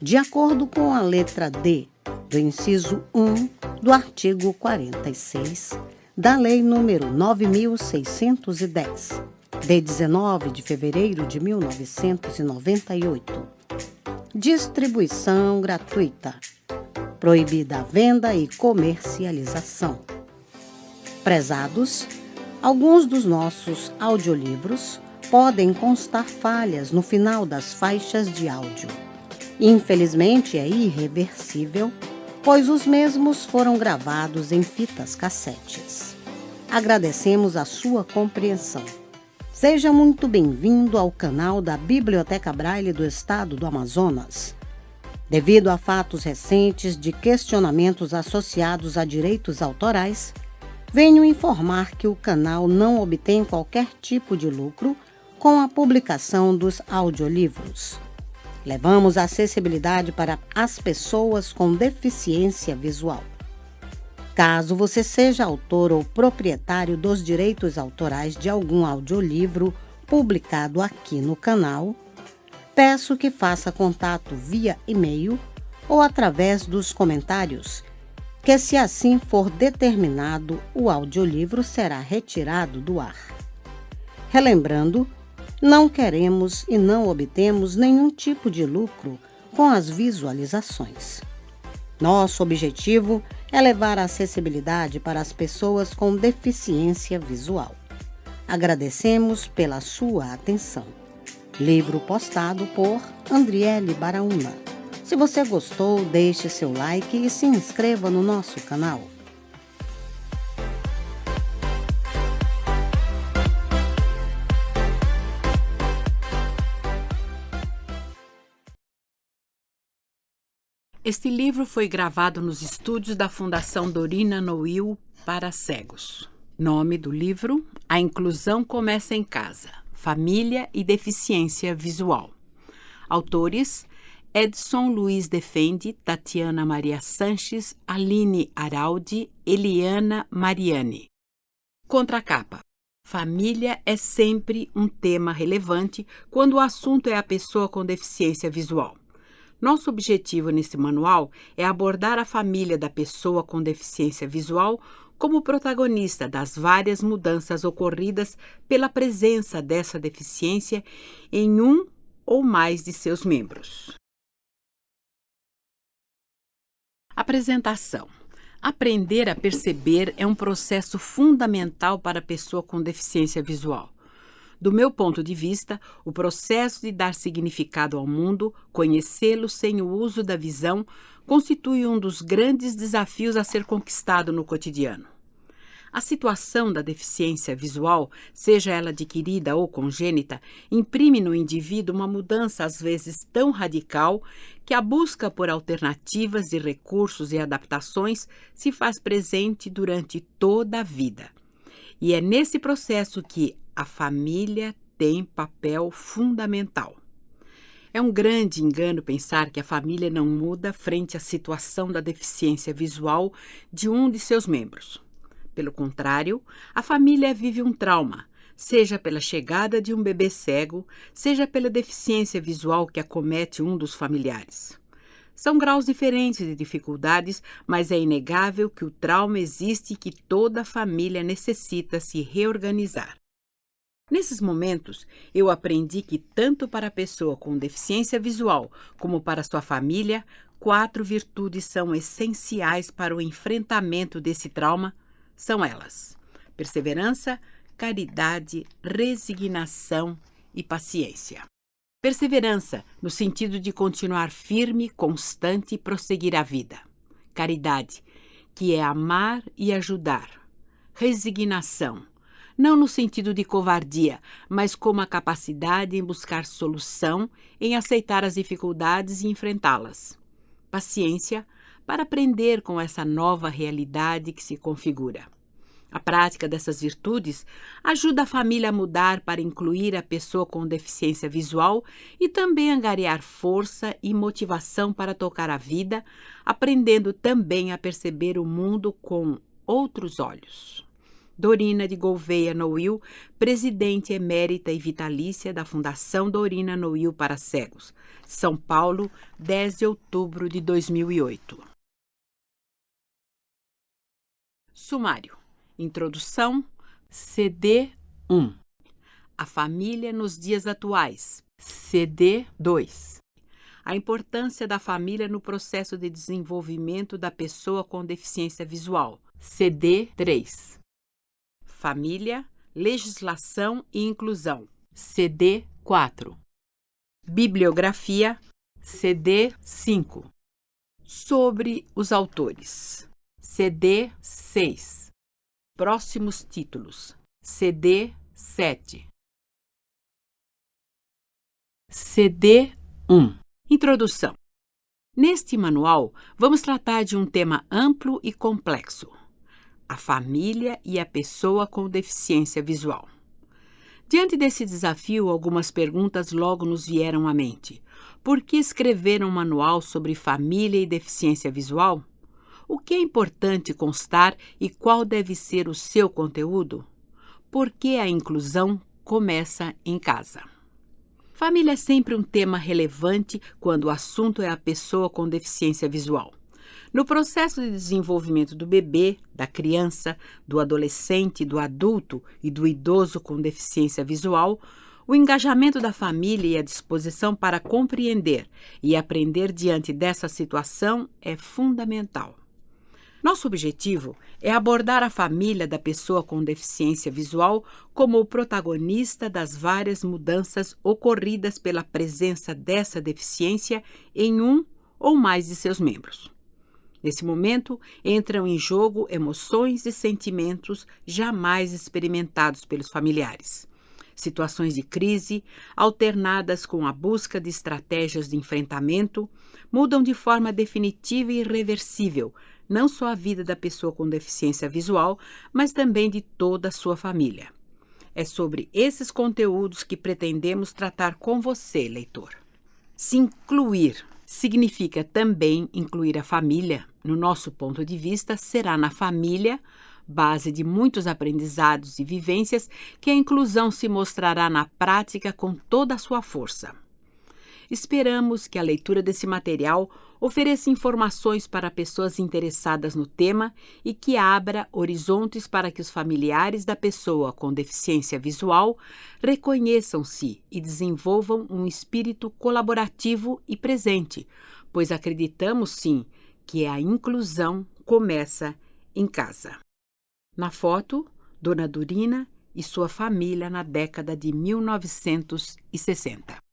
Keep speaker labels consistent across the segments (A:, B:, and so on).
A: de acordo com a letra D do inciso 1 do artigo 46 da Lei nº 9.610, de 19 de fevereiro de 1998. Distribuição gratuita. Proibida a venda e comercialização. Prezados, alguns dos nossos audiolivros podem constar falhas no final das faixas de áudio. Infelizmente, é irreversível, pois os mesmos foram gravados em fitas cassetes. Agradecemos a sua compreensão. Seja muito bem-vindo ao canal da Biblioteca Braille do Estado do Amazonas. Devido a fatos recentes de questionamentos associados a direitos autorais, venho informar que o canal não obtém qualquer tipo de lucro com a publicação dos audiolivros. Levamos a acessibilidade para as pessoas com deficiência visual. Caso você seja autor ou proprietário dos direitos autorais de algum audiolivro publicado aqui no canal, peço que faça contato via e-mail ou através dos comentários, que, se assim for determinado, o audiolivro será retirado do ar. Relembrando, não queremos e não obtemos nenhum tipo de lucro com as visualizações. Nosso objetivo é levar a acessibilidade para as pessoas com deficiência visual. Agradecemos pela sua atenção. Livro postado por Andriele Baraúna. Se você gostou, deixe seu like e se inscreva no nosso canal.
B: Este livro foi gravado nos estúdios da Fundação Dorina Noil para cegos. Nome do livro: A Inclusão Começa em Casa, Família e Deficiência Visual. Autores: Edson Luiz Defende, Tatiana Maria Sanches, Aline Araldi, Eliana Mariani. Contracapa: família é sempre um tema relevante quando o assunto é a pessoa com deficiência visual. Nosso objetivo nesse manual é abordar a família da pessoa com deficiência visual como protagonista das várias mudanças ocorridas pela presença dessa deficiência em um ou mais de seus membros. Apresentação. Aprender a perceber é um processo fundamental para a pessoa com deficiência visual. Do meu ponto de vista, o processo de dar significado ao mundo, conhecê-lo sem o uso da visão, constitui um dos grandes desafios a ser conquistado no cotidiano. A situação da deficiência visual, seja ela adquirida ou congênita, imprime no indivíduo uma mudança às vezes tão radical que a busca por alternativas e recursos e adaptações se faz presente durante toda a vida. E é nesse processo que a família tem papel fundamental. É um grande engano pensar que a família não muda frente à situação da deficiência visual de um de seus membros. Pelo contrário, a família vive um trauma, seja pela chegada de um bebê cego, seja pela deficiência visual que acomete um dos familiares. São graus diferentes de dificuldades, mas é inegável que o trauma existe e que toda a família necessita se reorganizar. Nesses momentos, eu aprendi que tanto para a pessoa com deficiência visual como para sua família, 4 virtudes são essenciais para o enfrentamento desse trauma. São elas: perseverança, caridade, resignação e paciência. Perseverança, no sentido de continuar firme, constante e prosseguir a vida. Caridade, que é amar e ajudar. Resignação, não no sentido de covardia, mas como a capacidade em buscar solução, em aceitar as dificuldades e enfrentá-las. Paciência, para aprender com essa nova realidade que se configura. A prática dessas virtudes ajuda a família a mudar para incluir a pessoa com deficiência visual e também angariar força e motivação para tocar a vida, aprendendo também a perceber o mundo com outros olhos. Dorina de Gouveia Noil, presidente emérita e vitalícia da Fundação Dorina Noil para Cegos. São Paulo, 10 de outubro de 2008. Sumário. Introdução. CD 1. A família nos dias atuais. CD 2. A importância da família no processo de desenvolvimento da pessoa com deficiência visual. CD 3. Família, legislação e inclusão. CD 4. Bibliografia. CD 5. Sobre os autores. CD 6. Próximos títulos. CD 7. CD 1. Introdução. Neste manual, vamos tratar de um tema amplo e complexo: a família e a pessoa com deficiência visual. Diante desse desafio, algumas perguntas logo nos vieram à mente. Por que escrever um manual sobre família e deficiência visual? O que é importante constar e qual deve ser o seu conteúdo? Por que a inclusão começa em casa? Família é sempre um tema relevante quando o assunto é a pessoa com deficiência visual. No processo de desenvolvimento do bebê, da criança, do adolescente, do adulto e do idoso com deficiência visual, o engajamento da família e a disposição para compreender e aprender diante dessa situação é fundamental. Nosso objetivo é abordar a família da pessoa com deficiência visual como o protagonista das várias mudanças ocorridas pela presença dessa deficiência em um ou mais de seus membros. Nesse momento, entram em jogo emoções e sentimentos jamais experimentados pelos familiares. Situações de crise, alternadas com a busca de estratégias de enfrentamento, mudam de forma definitiva e irreversível não só a vida da pessoa com deficiência visual, mas também de toda a sua família. É sobre esses conteúdos que pretendemos tratar com você, leitor. Se incluir significa também incluir a família. No nosso ponto de vista, será na família, base de muitos aprendizados e vivências, que a inclusão se mostrará na prática com toda a sua força. Esperamos que a leitura desse material ofereça informações para pessoas interessadas no tema e que abra horizontes para que os familiares da pessoa com deficiência visual reconheçam-se e desenvolvam um espírito colaborativo e presente, pois acreditamos sim que a inclusão começa em casa. Na foto, Dona Dorina e sua família na década de 1960.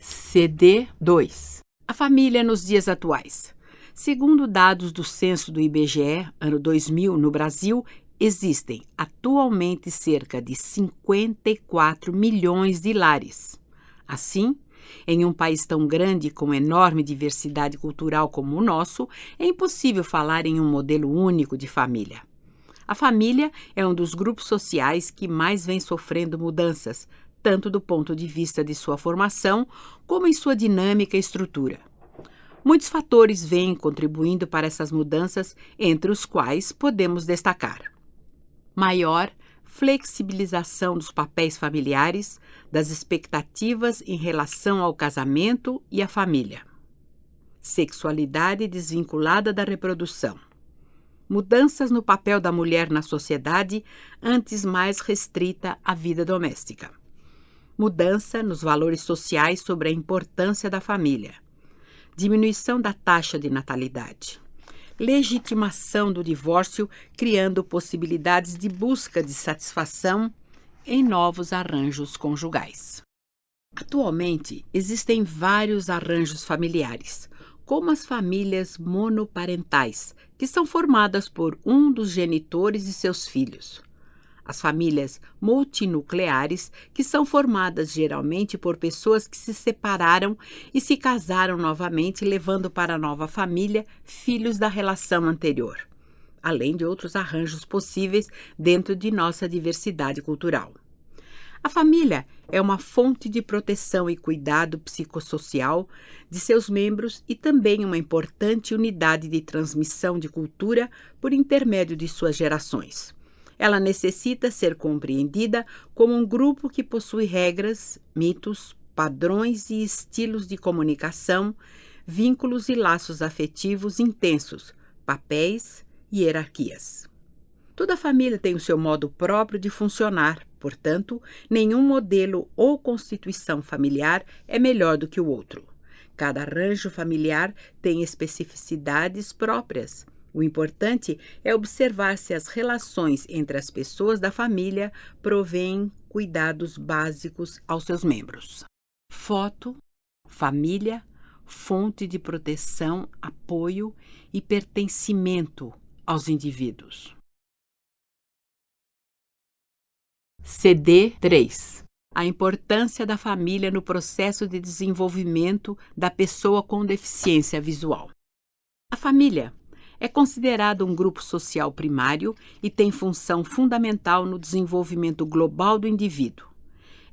B: CD 2. A família nos dias atuais. Segundo dados do censo do IBGE, ano 2000, no Brasil, existem atualmente cerca de 54 milhões de lares. Assim, em um país tão grande com enorme diversidade cultural como o nosso, é impossível falar em um modelo único de família. A família é um dos grupos sociais que mais vem sofrendo mudanças, tanto do ponto de vista de sua formação, como em sua dinâmica e estrutura. Muitos fatores vêm contribuindo para essas mudanças, entre os quais podemos destacar: maior flexibilização dos papéis familiares, das expectativas em relação ao casamento e à família. Sexualidade desvinculada da reprodução. Mudanças no papel da mulher na sociedade, antes mais restrita à vida doméstica. Mudança nos valores sociais sobre a importância da família. Diminuição da taxa de natalidade. Legitimação do divórcio, criando possibilidades de busca de satisfação em novos arranjos conjugais. Atualmente, existem vários arranjos familiares, como as famílias monoparentais, que são formadas por um dos genitores e seus filhos. As famílias multinucleares, que são formadas geralmente por pessoas que se separaram e se casaram novamente, levando para a nova família filhos da relação anterior, além de outros arranjos possíveis dentro de nossa diversidade cultural. A família é uma fonte de proteção e cuidado psicossocial de seus membros e também uma importante unidade de transmissão de cultura por intermédio de suas gerações. Ela necessita ser compreendida como um grupo que possui regras, mitos, padrões e estilos de comunicação, vínculos e laços afetivos intensos, papéis e hierarquias. Toda família tem o seu modo próprio de funcionar, portanto, nenhum modelo ou constituição familiar é melhor do que o outro. Cada arranjo familiar tem especificidades próprias. O importante é observar se as relações entre as pessoas da família provêm cuidados básicos aos seus membros. Foto, família, fonte de proteção, apoio e pertencimento aos indivíduos. CD 3. A importância da família no processo de desenvolvimento da pessoa com deficiência visual. A família é considerada um grupo social primário e tem função fundamental no desenvolvimento global do indivíduo.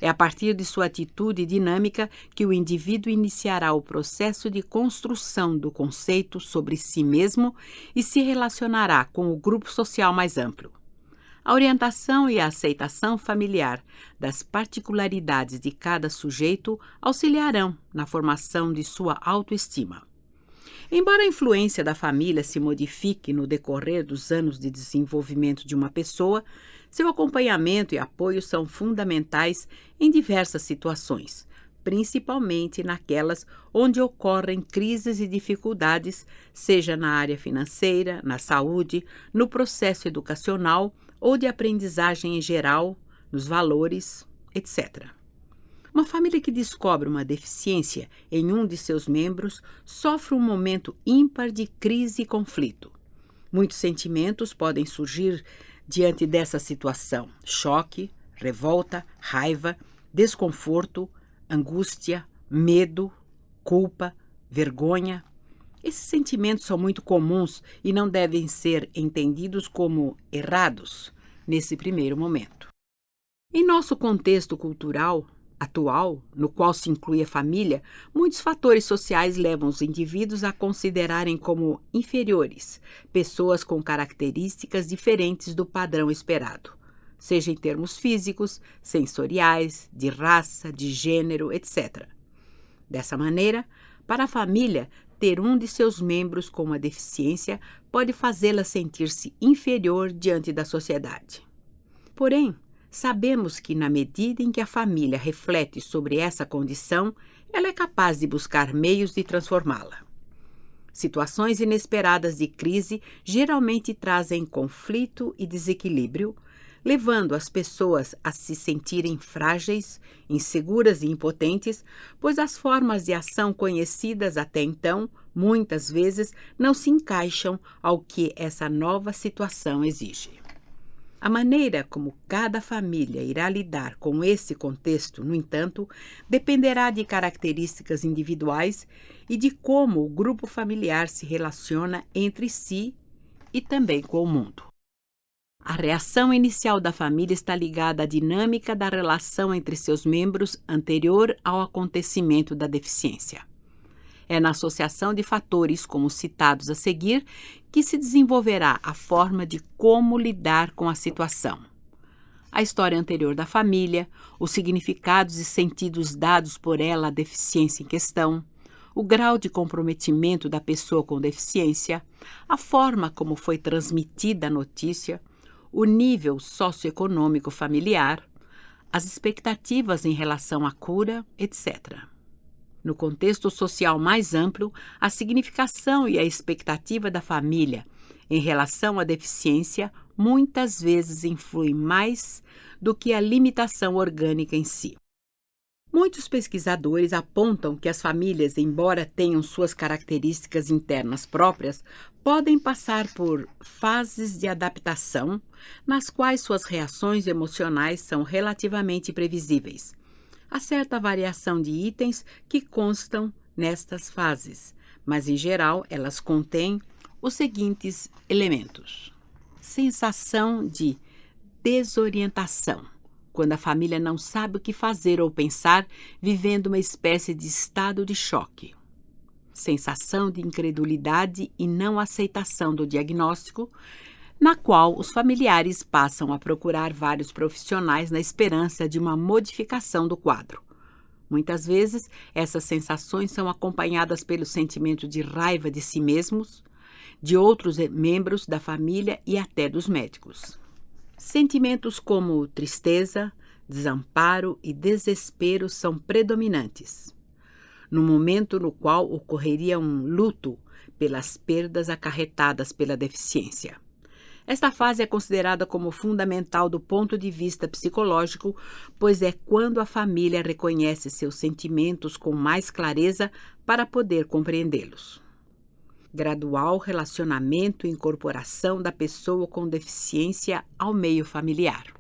B: É a partir de sua atitude dinâmica que o indivíduo iniciará o processo de construção do conceito sobre si mesmo e se relacionará com o grupo social mais amplo. A orientação e a aceitação familiar das particularidades de cada sujeito auxiliarão na formação de sua autoestima. Embora a influência da família se modifique no decorrer dos anos de desenvolvimento de uma pessoa, seu acompanhamento e apoio são fundamentais em diversas situações, principalmente naquelas onde ocorrem crises e dificuldades, seja na área financeira, na saúde, no processo educacional ou de aprendizagem em geral, nos valores, etc. Uma família que descobre uma deficiência em um de seus membros sofre um momento ímpar de crise e conflito. Muitos sentimentos podem surgir diante dessa situação: choque, revolta, raiva, desconforto, angústia, medo, culpa, vergonha. Esses sentimentos são muito comuns e não devem ser entendidos como errados nesse primeiro momento. Em nosso contexto cultural atual, no qual se inclui a família, muitos fatores sociais levam os indivíduos a considerarem como inferiores pessoas com características diferentes do padrão esperado, seja em termos físicos, sensoriais, de raça, de gênero, etc. Dessa maneira, para a família, ter um de seus membros com uma deficiência pode fazê-la sentir-se inferior diante da sociedade. Porém, sabemos que, na medida em que a família reflete sobre essa condição, ela é capaz de buscar meios de transformá-la. Situações inesperadas de crise geralmente trazem conflito e desequilíbrio, levando as pessoas a se sentirem frágeis, inseguras e impotentes, pois as formas de ação conhecidas até então, muitas vezes, não se encaixam ao que essa nova situação exige. A maneira como cada família irá lidar com esse contexto, no entanto, dependerá de características individuais e de como o grupo familiar se relaciona entre si e também com o mundo. A reação inicial da família está ligada à dinâmica da relação entre seus membros anterior ao acontecimento da deficiência. É na associação de fatores como citados a seguir que se desenvolverá a forma de como lidar com a situação. A história anterior da família, os significados e sentidos dados por ela à deficiência em questão, o grau de comprometimento da pessoa com deficiência, a forma como foi transmitida a notícia, o nível socioeconômico familiar, as expectativas em relação à cura, etc. No contexto social mais amplo, a significação e a expectativa da família em relação à deficiência muitas vezes influem mais do que a limitação orgânica em si. Muitos pesquisadores apontam que as famílias, embora tenham suas características internas próprias, podem passar por fases de adaptação, nas quais suas reações emocionais são relativamente previsíveis. Há certa variação de itens que constam nestas fases, mas, em geral, elas contêm os seguintes elementos: sensação de desorientação, quando a família não sabe o que fazer ou pensar, vivendo uma espécie de estado de choque. Sensação de incredulidade e não aceitação do diagnóstico, na qual os familiares passam a procurar vários profissionais na esperança de uma modificação do quadro. Muitas vezes, essas sensações são acompanhadas pelo sentimento de raiva de si mesmos, de outros membros da família e até dos médicos. Sentimentos como tristeza, desamparo e desespero são predominantes, no momento no qual ocorreria um luto pelas perdas acarretadas pela deficiência. Esta fase é considerada como fundamental do ponto de vista psicológico, pois é quando a família reconhece seus sentimentos com mais clareza para poder compreendê-los. Gradual relacionamento e incorporação da pessoa com deficiência ao meio familiar.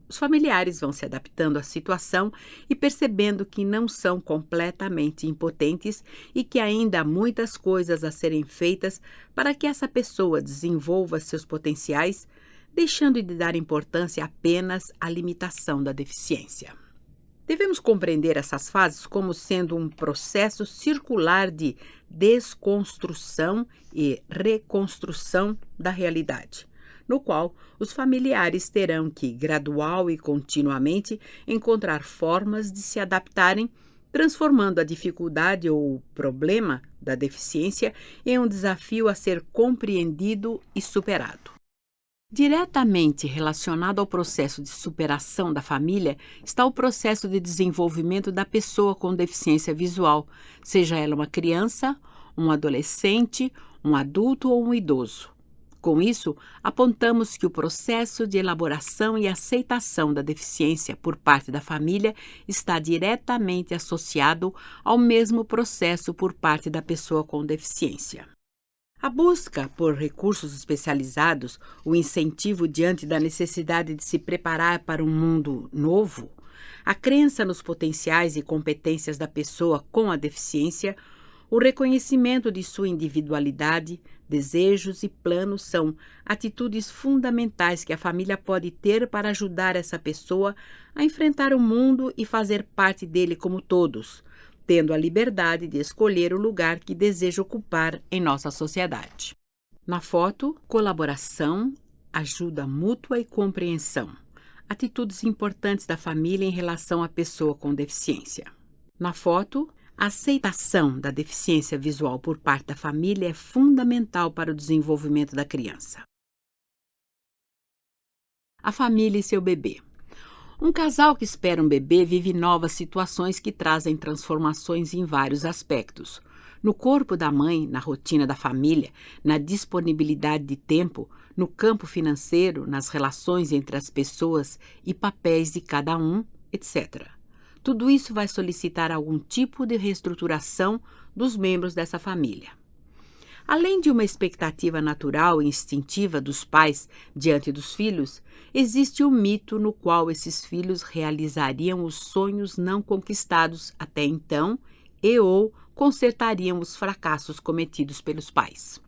B: Os familiares vão se adaptando à situação e percebendo que não são completamente impotentes e que ainda há muitas coisas a serem feitas para que essa pessoa desenvolva seus potenciais, deixando de dar importância apenas à limitação da deficiência. Devemos compreender essas fases como sendo um processo circular de desconstrução e reconstrução da realidade, no qual os familiares terão que, gradual e continuamente, encontrar formas de se adaptarem, transformando a dificuldade ou o problema da deficiência em um desafio a ser compreendido e superado. Diretamente relacionado ao processo de superação da família está o processo de desenvolvimento da pessoa com deficiência visual, seja ela uma criança, um adolescente, um adulto ou um idoso. Com isso, apontamos que o processo de elaboração e aceitação da deficiência por parte da família está diretamente associado ao mesmo processo por parte da pessoa com deficiência. A busca por recursos especializados, o incentivo diante da necessidade de se preparar para um mundo novo, a crença nos potenciais e competências da pessoa com a deficiência, o reconhecimento de sua individualidade, desejos e planos são atitudes fundamentais que a família pode ter para ajudar essa pessoa a enfrentar o mundo e fazer parte dele como todos, tendo a liberdade de escolher o lugar que deseja ocupar em nossa sociedade. Na foto, colaboração, ajuda mútua e compreensão. Atitudes importantes da família em relação à pessoa com deficiência. Na foto, a aceitação da deficiência visual por parte da família é fundamental para o desenvolvimento da criança. A família e seu bebê. Um casal que espera um bebê vive novas situações que trazem transformações em vários aspectos. No corpo da mãe, na rotina da família, na disponibilidade de tempo, no campo financeiro, nas relações entre as pessoas e papéis de cada um, etc. Tudo isso vai solicitar algum tipo de reestruturação dos membros dessa família. Além de uma expectativa natural e instintiva dos pais diante dos filhos, existe o mito no qual esses filhos realizariam os sonhos não conquistados até então ou consertariam os fracassos cometidos pelos pais.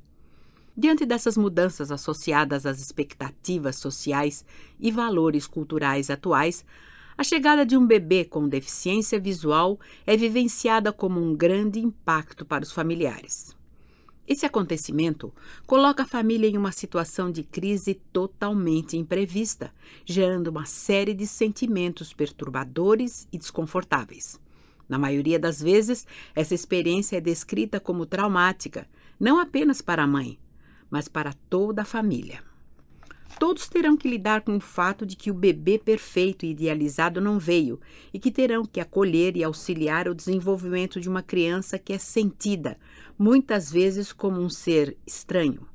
B: Diante dessas mudanças associadas às expectativas sociais e valores culturais atuais, a chegada de um bebê com deficiência visual é vivenciada como um grande impacto para os familiares. Esse acontecimento coloca a família em uma situação de crise totalmente imprevista, gerando uma série de sentimentos perturbadores e desconfortáveis. Na maioria das vezes, essa experiência é descrita como traumática, não apenas para a mãe, mas para toda a família. Todos terão que lidar com o fato de que o bebê perfeito e idealizado não veio e que terão que acolher e auxiliar o desenvolvimento de uma criança que é sentida, muitas vezes como um ser estranho.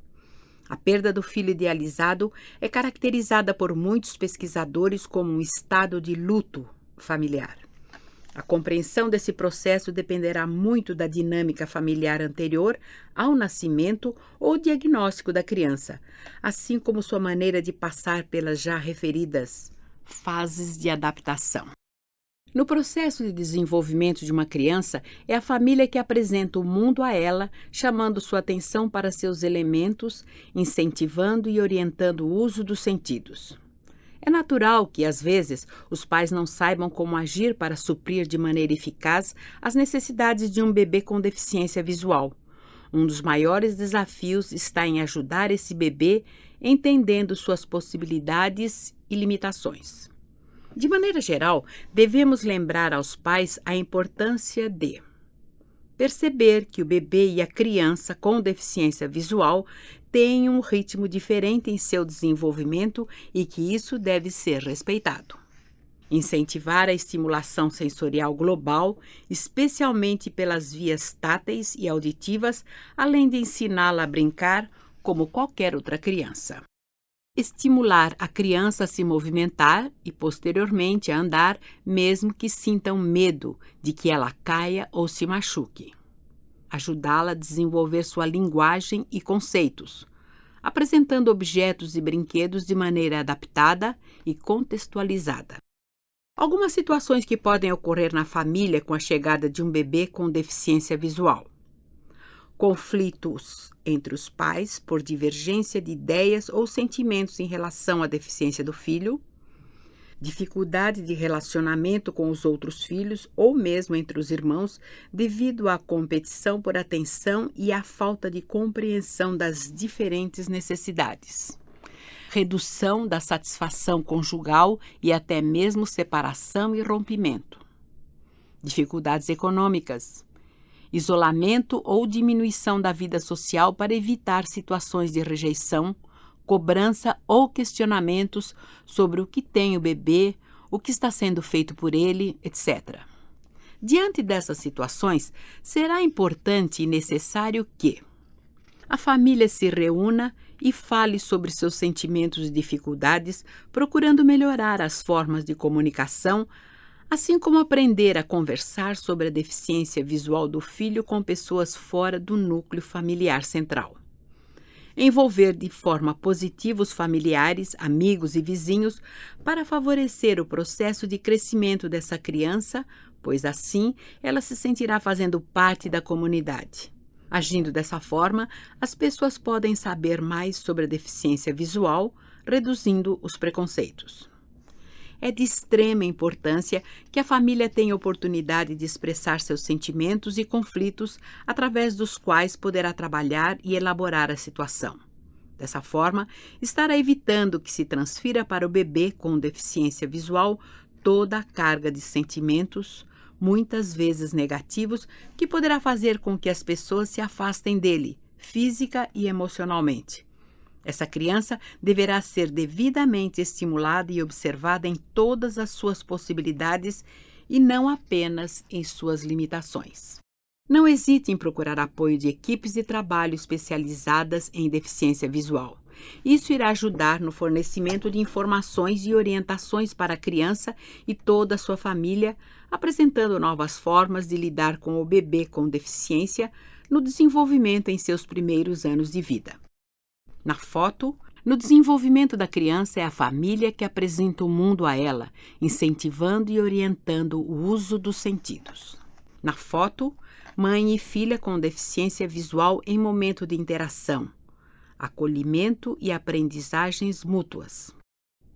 B: A perda do filho idealizado é caracterizada por muitos pesquisadores como um estado de luto familiar. A compreensão desse processo dependerá muito da dinâmica familiar anterior ao nascimento ou diagnóstico da criança, assim como sua maneira de passar pelas já referidas fases de adaptação. No processo de desenvolvimento de uma criança, é a família que apresenta o mundo a ela, chamando sua atenção para seus elementos, incentivando e orientando o uso dos sentidos. É natural que, às vezes, os pais não saibam como agir para suprir de maneira eficaz as necessidades de um bebê com deficiência visual. Um dos maiores desafios está em ajudar esse bebê entendendo suas possibilidades e limitações. De maneira geral, devemos lembrar aos pais a importância de perceber que o bebê e a criança com deficiência visual têm um ritmo diferente em seu desenvolvimento e que isso deve ser respeitado. Incentivar a estimulação sensorial global, especialmente pelas vias táteis e auditivas, além de ensiná-la a brincar como qualquer outra criança. Estimular a criança a se movimentar e, posteriormente, a andar, mesmo que sintam medo de que ela caia ou se machuque. Ajudá-la a desenvolver sua linguagem e conceitos, apresentando objetos e brinquedos de maneira adaptada e contextualizada. Algumas situações que podem ocorrer na família com a chegada de um bebê com deficiência visual. Conflitos entre os pais por divergência de ideias ou sentimentos em relação à deficiência do filho, dificuldade de relacionamento com os outros filhos ou mesmo entre os irmãos devido à competição por atenção e à falta de compreensão das diferentes necessidades. Redução da satisfação conjugal e até mesmo separação e rompimento. Dificuldades econômicas. Isolamento ou diminuição da vida social para evitar situações de rejeição, cobrança ou questionamentos sobre o que tem o bebê, o que está sendo feito por ele, etc. Diante dessas situações, será importante e necessário que a família se reúna e fale sobre seus sentimentos e dificuldades, procurando melhorar as formas de comunicação, assim como aprender a conversar sobre a deficiência visual do filho com pessoas fora do núcleo familiar central. Envolver de forma positiva os familiares, amigos e vizinhos para favorecer o processo de crescimento dessa criança, pois assim ela se sentirá fazendo parte da comunidade. Agindo dessa forma, as pessoas podem saber mais sobre a deficiência visual, reduzindo os preconceitos. É de extrema importância que a família tenha oportunidade de expressar seus sentimentos e conflitos através dos quais poderá trabalhar e elaborar a situação. Dessa forma, estará evitando que se transfira para o bebê com deficiência visual toda a carga de sentimentos, muitas vezes negativos, que poderá fazer com que as pessoas se afastem dele, física e emocionalmente. Essa criança deverá ser devidamente estimulada e observada em todas as suas possibilidades e não apenas em suas limitações. Não hesite em procurar apoio de equipes de trabalho especializadas em deficiência visual. Isso irá ajudar no fornecimento de informações e orientações para a criança e toda a sua família, apresentando novas formas de lidar com o bebê com deficiência no desenvolvimento em seus primeiros anos de vida. Na foto, no desenvolvimento da criança é a família que apresenta o mundo a ela, incentivando e orientando o uso dos sentidos. Na foto, mãe e filha com deficiência visual em momento de interação, acolhimento e aprendizagens mútuas.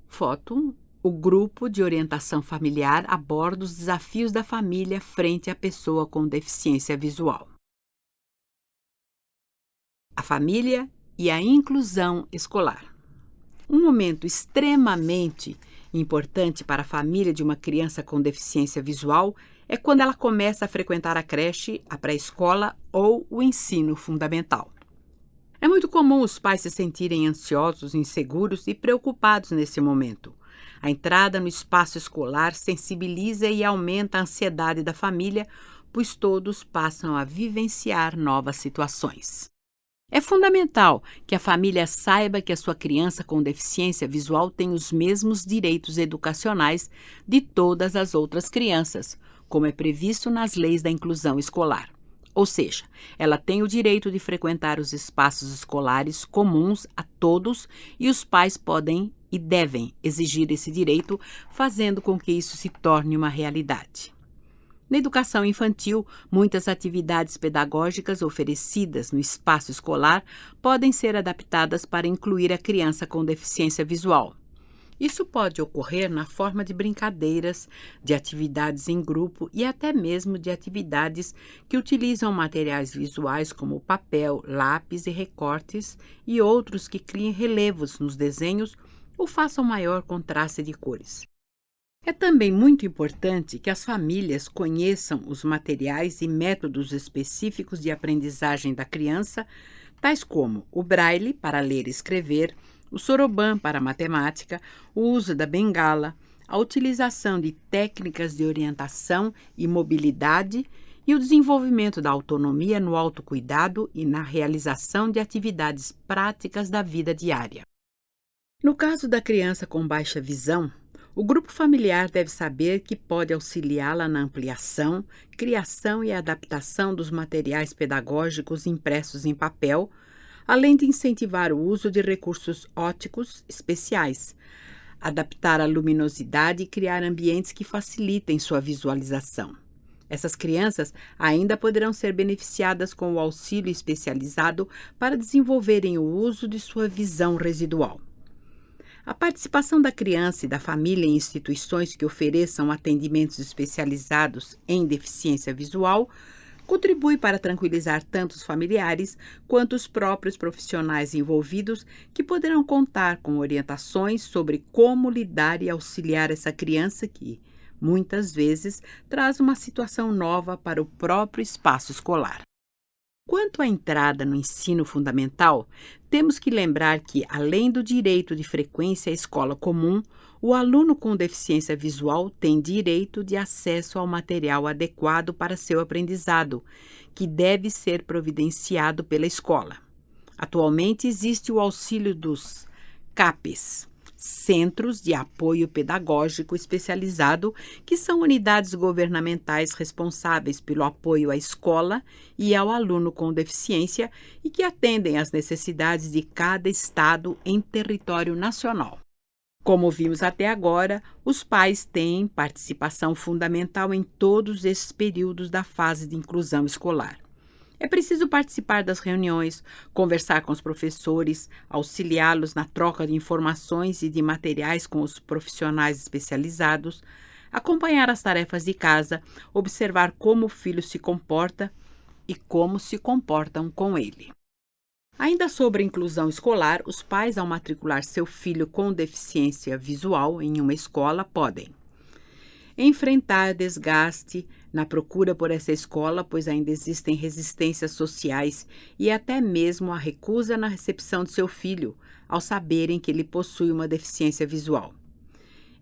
B: Foto, o grupo de orientação familiar aborda os desafios da família frente à pessoa com deficiência visual. A família e a inclusão escolar. Um momento extremamente importante para a família de uma criança com deficiência visual é quando ela começa a frequentar a creche, a pré-escola ou o ensino fundamental. É muito comum os pais se sentirem ansiosos, inseguros e preocupados nesse momento. A entrada no espaço escolar sensibiliza e aumenta a ansiedade da família, pois todos passam a vivenciar novas situações. É fundamental que a família saiba que a sua criança com deficiência visual tem os mesmos direitos educacionais de todas as outras crianças, como é previsto nas leis da inclusão escolar. Ou seja, ela tem o direito de frequentar os espaços escolares comuns a todos e os pais podem e devem exigir esse direito, fazendo com que isso se torne uma realidade. Na educação infantil, muitas atividades pedagógicas oferecidas no espaço escolar podem ser adaptadas para incluir a criança com deficiência visual. Isso pode ocorrer na forma de brincadeiras, de atividades em grupo e até mesmo de atividades que utilizam materiais visuais como papel, lápis e recortes e outros que criem relevos nos desenhos ou façam maior contraste de cores. É também muito importante que as famílias conheçam os materiais e métodos específicos de aprendizagem da criança, tais como o braille para ler e escrever, o soroban para matemática, o uso da bengala, a utilização de técnicas de orientação e mobilidade e o desenvolvimento da autonomia no autocuidado e na realização de atividades práticas da vida diária. No caso da criança com baixa visão, o grupo familiar deve saber que pode auxiliá-la na ampliação, criação e adaptação dos materiais pedagógicos impressos em papel, além de incentivar o uso de recursos ópticos especiais, adaptar a luminosidade e criar ambientes que facilitem sua visualização. Essas crianças ainda poderão ser beneficiadas com o auxílio especializado para desenvolverem o uso de sua visão residual. A participação da criança e da família em instituições que ofereçam atendimentos especializados em deficiência visual contribui para tranquilizar tanto os familiares quanto os próprios profissionais envolvidos, que poderão contar com orientações sobre como lidar e auxiliar essa criança que, muitas vezes, traz uma situação nova para o próprio espaço escolar. Quanto à entrada no ensino fundamental, temos que lembrar que, além do direito de frequência à escola comum, o aluno com deficiência visual tem direito de acesso ao material adequado para seu aprendizado, que deve ser providenciado pela escola. Atualmente existe o auxílio dos CAPES, Centros de Apoio Pedagógico Especializado, que são unidades governamentais responsáveis pelo apoio à escola e ao aluno com deficiência e que atendem às necessidades de cada estado em território nacional. Como vimos até agora, os pais têm participação fundamental em todos esses períodos da fase de inclusão escolar. É preciso participar das reuniões, conversar com os professores, auxiliá-los na troca de informações e de materiais com os profissionais especializados, acompanhar as tarefas de casa, observar como o filho se comporta e como se comportam com ele. Ainda sobre a inclusão escolar, os pais, ao matricular seu filho com deficiência visual em uma escola, podem enfrentar desgaste na procura por essa escola, pois ainda existem resistências sociais e até mesmo a recusa na recepção de seu filho, ao saberem que ele possui uma deficiência visual.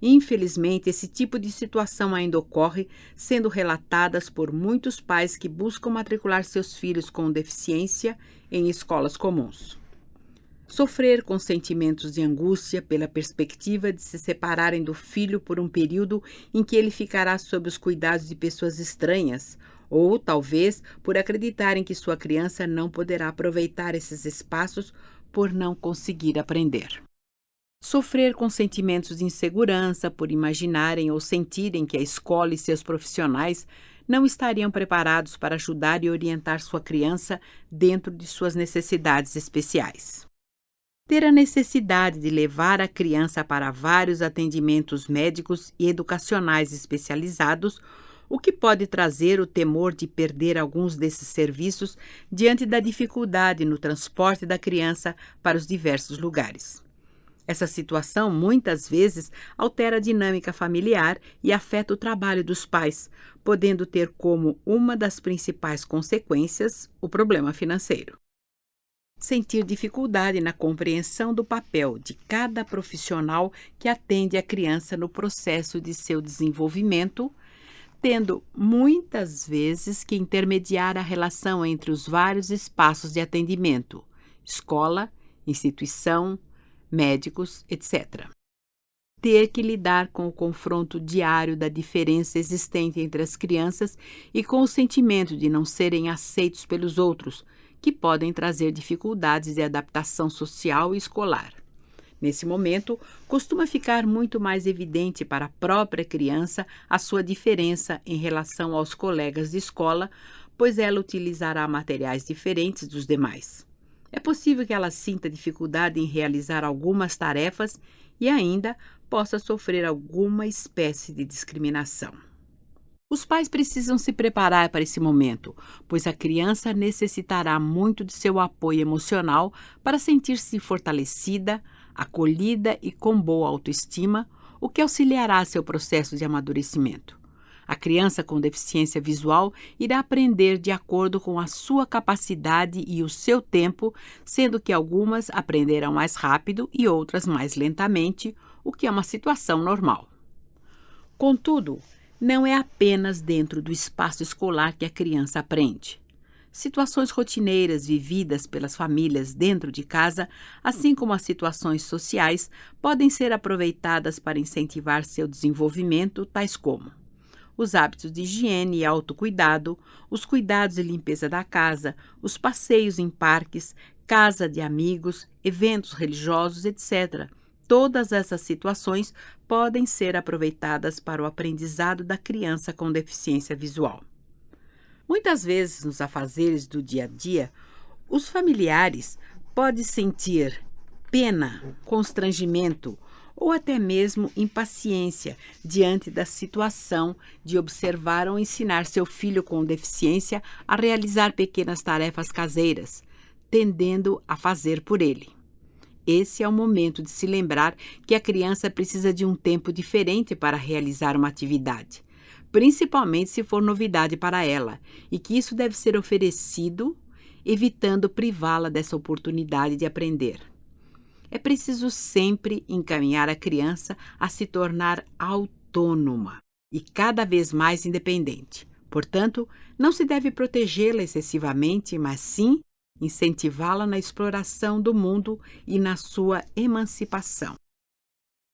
B: Infelizmente, esse tipo de situação ainda ocorre, sendo relatadas por muitos pais que buscam matricular seus filhos com deficiência em escolas comuns. Sofrer com sentimentos de angústia pela perspectiva de se separarem do filho por um período em que ele ficará sob os cuidados de pessoas estranhas, ou talvez por acreditarem que sua criança não poderá aproveitar esses espaços por não conseguir aprender. Sofrer com sentimentos de insegurança por imaginarem ou sentirem que a escola e seus profissionais não estariam preparados para ajudar e orientar sua criança dentro de suas necessidades especiais. Ter a necessidade de levar a criança para vários atendimentos médicos e educacionais especializados, o que pode trazer o temor de perder alguns desses serviços diante da dificuldade no transporte da criança para os diversos lugares. Essa situação, muitas vezes, altera a dinâmica familiar e afeta o trabalho dos pais, podendo ter como uma das principais consequências o problema financeiro. Sentir dificuldade na compreensão do papel de cada profissional que atende a criança no processo de seu desenvolvimento, tendo muitas vezes que intermediar a relação entre os vários espaços de atendimento, escola, instituição, médicos, etc. Ter que lidar com o confronto diário da diferença existente entre as crianças e com o sentimento de não serem aceitos pelos outros, que podem trazer dificuldades de adaptação social e escolar. Nesse momento, costuma ficar muito mais evidente para a própria criança a sua diferença em relação aos colegas de escola, pois ela utilizará materiais diferentes dos demais. É possível que ela sinta dificuldade em realizar algumas tarefas e ainda possa sofrer alguma espécie de discriminação. Os pais precisam se preparar para esse momento, pois a criança necessitará muito de seu apoio emocional para sentir-se fortalecida, acolhida e com boa autoestima, o que auxiliará seu processo de amadurecimento. A criança com deficiência visual irá aprender de acordo com a sua capacidade e o seu tempo, sendo que algumas aprenderão mais rápido e outras mais lentamente, o que é uma situação normal. Contudo, não é apenas dentro do espaço escolar que a criança aprende. Situações rotineiras vividas pelas famílias dentro de casa, assim como as situações sociais, podem ser aproveitadas para incentivar seu desenvolvimento, tais como os hábitos de higiene e autocuidado, os cuidados e limpeza da casa, os passeios em parques, casa de amigos, eventos religiosos, etc. Todas essas situações podem ser aproveitadas para o aprendizado da criança com deficiência visual. Muitas vezes, nos afazeres do dia a dia, os familiares podem sentir pena, constrangimento ou até mesmo impaciência diante da situação de observar ou ensinar seu filho com deficiência a realizar pequenas tarefas caseiras, tendendo a fazer por ele. Esse é o momento de se lembrar que a criança precisa de um tempo diferente para realizar uma atividade, principalmente se for novidade para ela, e que isso deve ser oferecido, evitando privá-la dessa oportunidade de aprender. É preciso sempre encaminhar a criança a se tornar autônoma e cada vez mais independente. Portanto, não se deve protegê-la excessivamente, mas sim incentivá-la na exploração do mundo e na sua emancipação.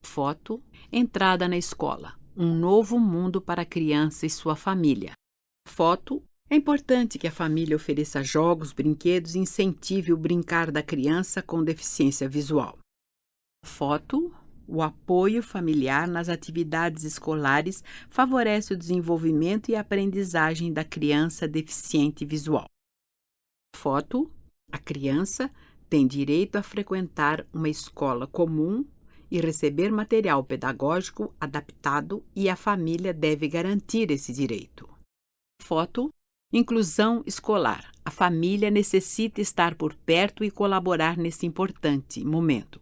B: Foto: entrada na escola. Um novo mundo para a criança e sua família. Foto: é importante que a família ofereça jogos, brinquedos e incentive o brincar da criança com deficiência visual. Foto: o apoio familiar nas atividades escolares favorece o desenvolvimento e a aprendizagem da criança deficiente visual. Foto: a criança tem direito a frequentar uma escola comum e receber material pedagógico adaptado e a família deve garantir esse direito. Foto: inclusão escolar. A família necessita estar por perto e colaborar nesse importante momento.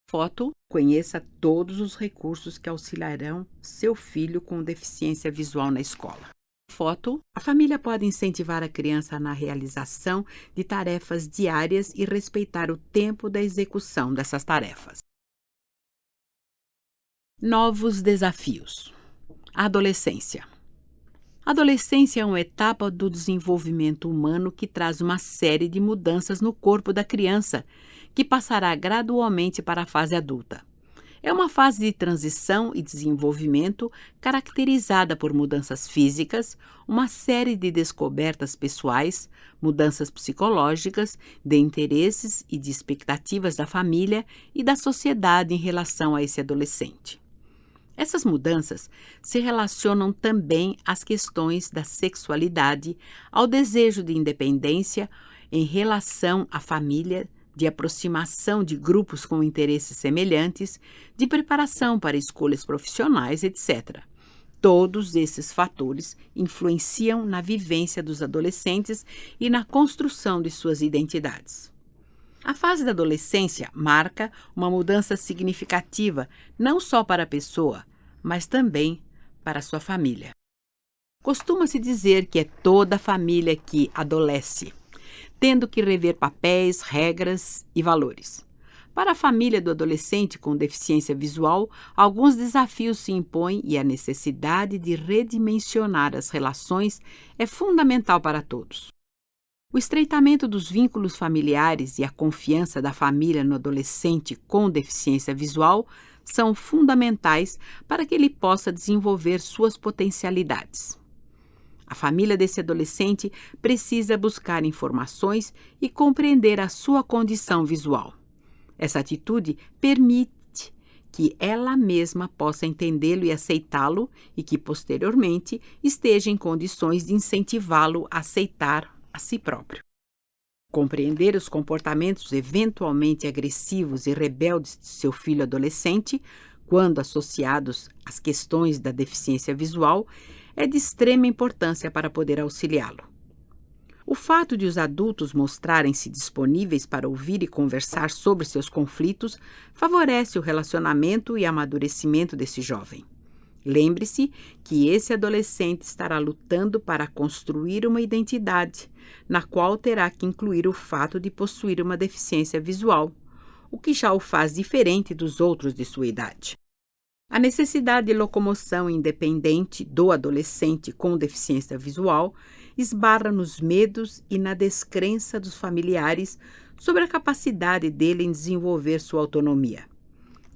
B: Foto: conheça todos os recursos que auxiliarão seu filho com deficiência visual na escola. Foto: a família pode incentivar a criança na realização de tarefas diárias e respeitar o tempo da execução dessas tarefas. Novos desafios. A adolescência. A adolescência é uma etapa do desenvolvimento humano que traz uma série de mudanças no corpo da criança, que passará gradualmente para a fase adulta. É uma fase de transição e desenvolvimento caracterizada por mudanças físicas, uma série de descobertas pessoais, mudanças psicológicas, de interesses e de expectativas da família e da sociedade em relação a esse adolescente. Essas mudanças se relacionam também às questões da sexualidade, ao desejo de independência em relação à família, de aproximação de grupos com interesses semelhantes, de preparação para escolhas profissionais, etc. Todos esses fatores influenciam na vivência dos adolescentes e na construção de suas identidades. A fase da adolescência marca uma mudança significativa não só para a pessoa, mas também para sua família. Costuma-se dizer que é toda a família que adolesce, tendo que rever papéis, regras e valores. Para a família do adolescente com deficiência visual, alguns desafios se impõem e a necessidade de redimensionar as relações é fundamental para todos. O estreitamento dos vínculos familiares e a confiança da família no adolescente com deficiência visual são fundamentais para que ele possa desenvolver suas potencialidades. A família desse adolescente precisa buscar informações e compreender a sua condição visual. Essa atitude permite que ela mesma possa entendê-lo e aceitá-lo e que, posteriormente, esteja em condições de incentivá-lo a aceitar a si próprio. Compreender os comportamentos eventualmente agressivos e rebeldes de seu filho adolescente, quando associados às questões da deficiência visual, é de extrema importância para poder auxiliá-lo. O fato de os adultos mostrarem-se disponíveis para ouvir e conversar sobre seus conflitos favorece o relacionamento e amadurecimento desse jovem. Lembre-se que esse adolescente estará lutando para construir uma identidade, na qual terá que incluir o fato de possuir uma deficiência visual, o que já o faz diferente dos outros de sua idade. A necessidade de locomoção independente do adolescente com deficiência visual esbarra nos medos e na descrença dos familiares sobre a capacidade dele em desenvolver sua autonomia.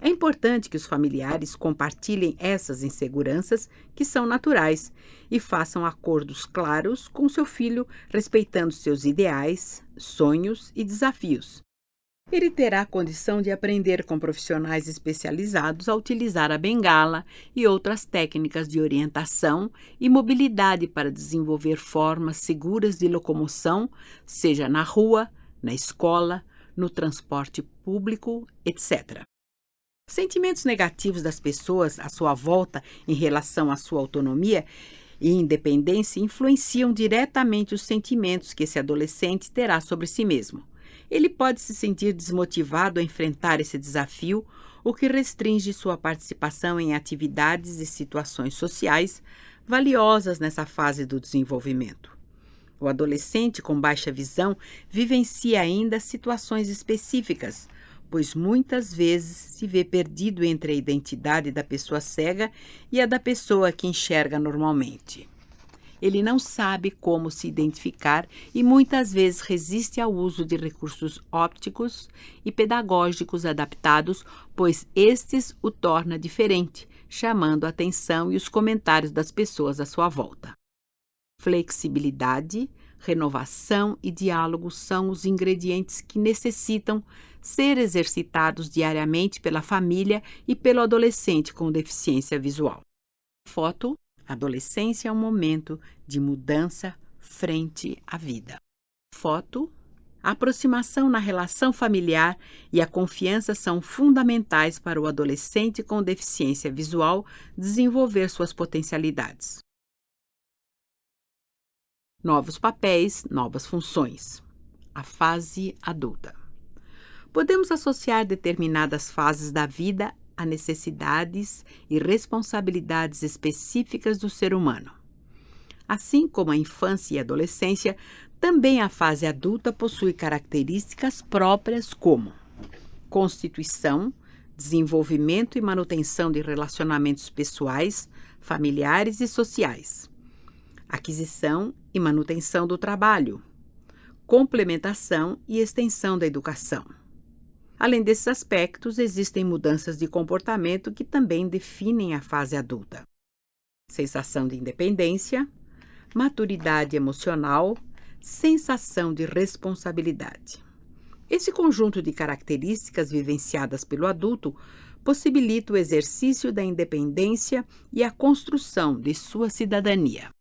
B: É importante que os familiares compartilhem essas inseguranças, que são naturais, e façam acordos claros com seu filho, respeitando seus ideais, sonhos e desafios. Ele terá condição de aprender com profissionais especializados a utilizar a bengala e outras técnicas de orientação e mobilidade para desenvolver formas seguras de locomoção, seja na rua, na escola, no transporte público, etc. Sentimentos negativos das pessoas à sua volta em relação à sua autonomia e independência influenciam diretamente os sentimentos que esse adolescente terá sobre si mesmo. Ele pode se sentir desmotivado a enfrentar esse desafio, o que restringe sua participação em atividades e situações sociais valiosas nessa fase do desenvolvimento. O adolescente com baixa visão vivencia ainda situações específicas, pois muitas vezes se vê perdido entre a identidade da pessoa cega e a da pessoa que enxerga normalmente. Ele não sabe como se identificar e muitas vezes resiste ao uso de recursos ópticos e pedagógicos adaptados, pois estes o torna diferente, chamando a atenção e os comentários das pessoas à sua volta. Flexibilidade, renovação e diálogo são os ingredientes que necessitam ser exercitados diariamente pela família e pelo adolescente com deficiência visual. Foto: adolescência é um momento de mudança frente à vida. Foto: a aproximação na relação familiar e a confiança são fundamentais para o adolescente com deficiência visual desenvolver suas potencialidades. Novos papéis, novas funções. A fase adulta. Podemos associar determinadas fases da vida a necessidades e responsabilidades específicas do ser humano. Assim como a infância e a adolescência, também a fase adulta possui características próprias como constituição, desenvolvimento e manutenção de relacionamentos pessoais, familiares e sociais, aquisição e manutenção do trabalho, complementação e extensão da educação. Além desses aspectos, existem mudanças de comportamento que também definem a fase adulta. Sensação de independência, maturidade emocional, sensação de responsabilidade. Esse conjunto de características vivenciadas pelo adulto possibilita o exercício da independência e a construção de sua cidadania.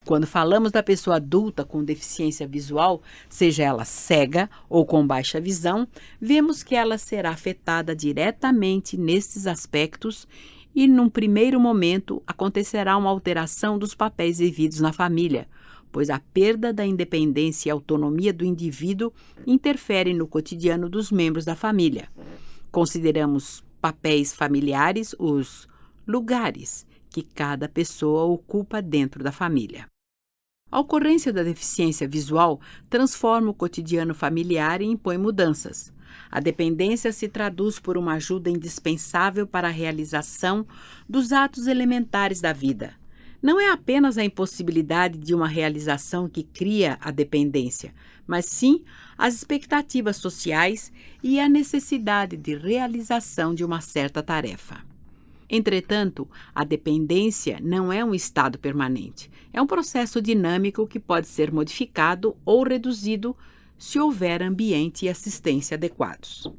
B: Quando falamos da pessoa adulta com deficiência visual, seja ela cega ou com baixa visão, vemos que ela será afetada diretamente nesses aspectos e, num primeiro momento, acontecerá uma alteração dos papéis devidos na família, pois a perda da independência e autonomia do indivíduo interfere no cotidiano dos membros da família. Consideramos papéis familiares os lugares que cada pessoa ocupa dentro da família. A ocorrência da deficiência visual transforma o cotidiano familiar e impõe mudanças. A dependência se traduz por uma ajuda indispensável para a realização dos atos elementares da vida. Não é apenas a impossibilidade de uma realização que cria a dependência, mas sim as expectativas sociais e a necessidade de realização de uma certa tarefa. Entretanto, a dependência não é um estado permanente. É um processo dinâmico que pode ser modificado ou reduzido se houver ambiente e assistência adequados.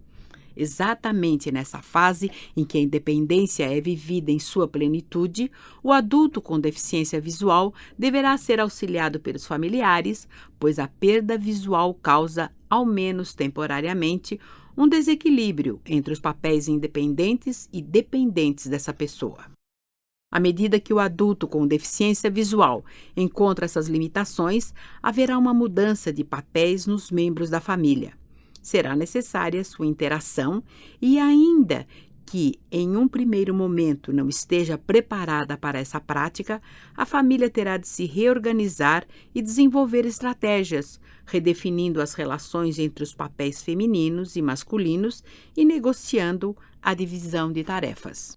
B: Exatamente nessa fase em que a independência é vivida em sua plenitude, o adulto com deficiência visual deverá ser auxiliado pelos familiares, pois a perda visual causa, ao menos temporariamente, um desequilíbrio entre os papéis independentes e dependentes dessa pessoa. À medida que o adulto com deficiência visual encontra essas limitações, haverá uma mudança de papéis nos membros da família. Será necessária sua interação e, ainda que em um primeiro momento não esteja preparada para essa prática, a família terá de se reorganizar e desenvolver estratégias, redefinindo as relações entre os papéis femininos e masculinos e negociando a divisão de tarefas.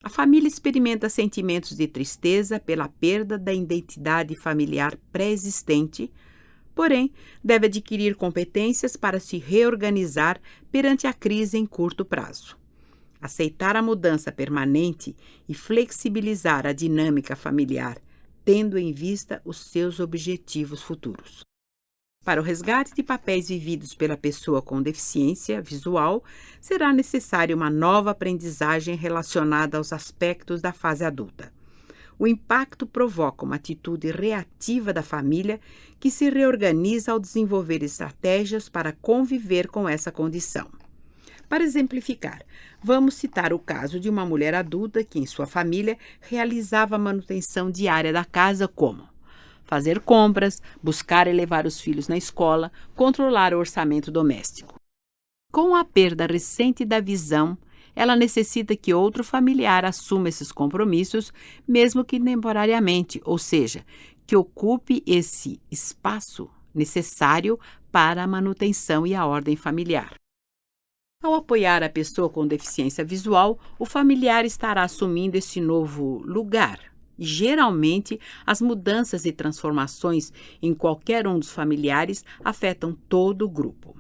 B: A família experimenta sentimentos de tristeza pela perda da identidade familiar pré-existente, porém, deve adquirir competências para se reorganizar perante a crise em curto prazo. Aceitar a mudança permanente e flexibilizar a dinâmica familiar, tendo em vista os seus objetivos futuros. Para o resgate de papéis vividos pela pessoa com deficiência visual, será necessária uma nova aprendizagem relacionada aos aspectos da fase adulta. O impacto provoca uma atitude reativa da família que se reorganiza ao desenvolver estratégias para conviver com essa condição. Para exemplificar, vamos citar o caso de uma mulher adulta que, em sua família, realizava a manutenção diária da casa como fazer compras, buscar e levar os filhos na escola, controlar o orçamento doméstico. Com a perda recente da visão, ela necessita que outro familiar assuma esses compromissos, mesmo que temporariamente, ou seja, que ocupe esse espaço necessário para a manutenção e a ordem familiar. Ao apoiar a pessoa com deficiência visual, o familiar estará assumindo esse novo lugar. E, geralmente, as mudanças e transformações em qualquer um dos familiares afetam todo o grupo.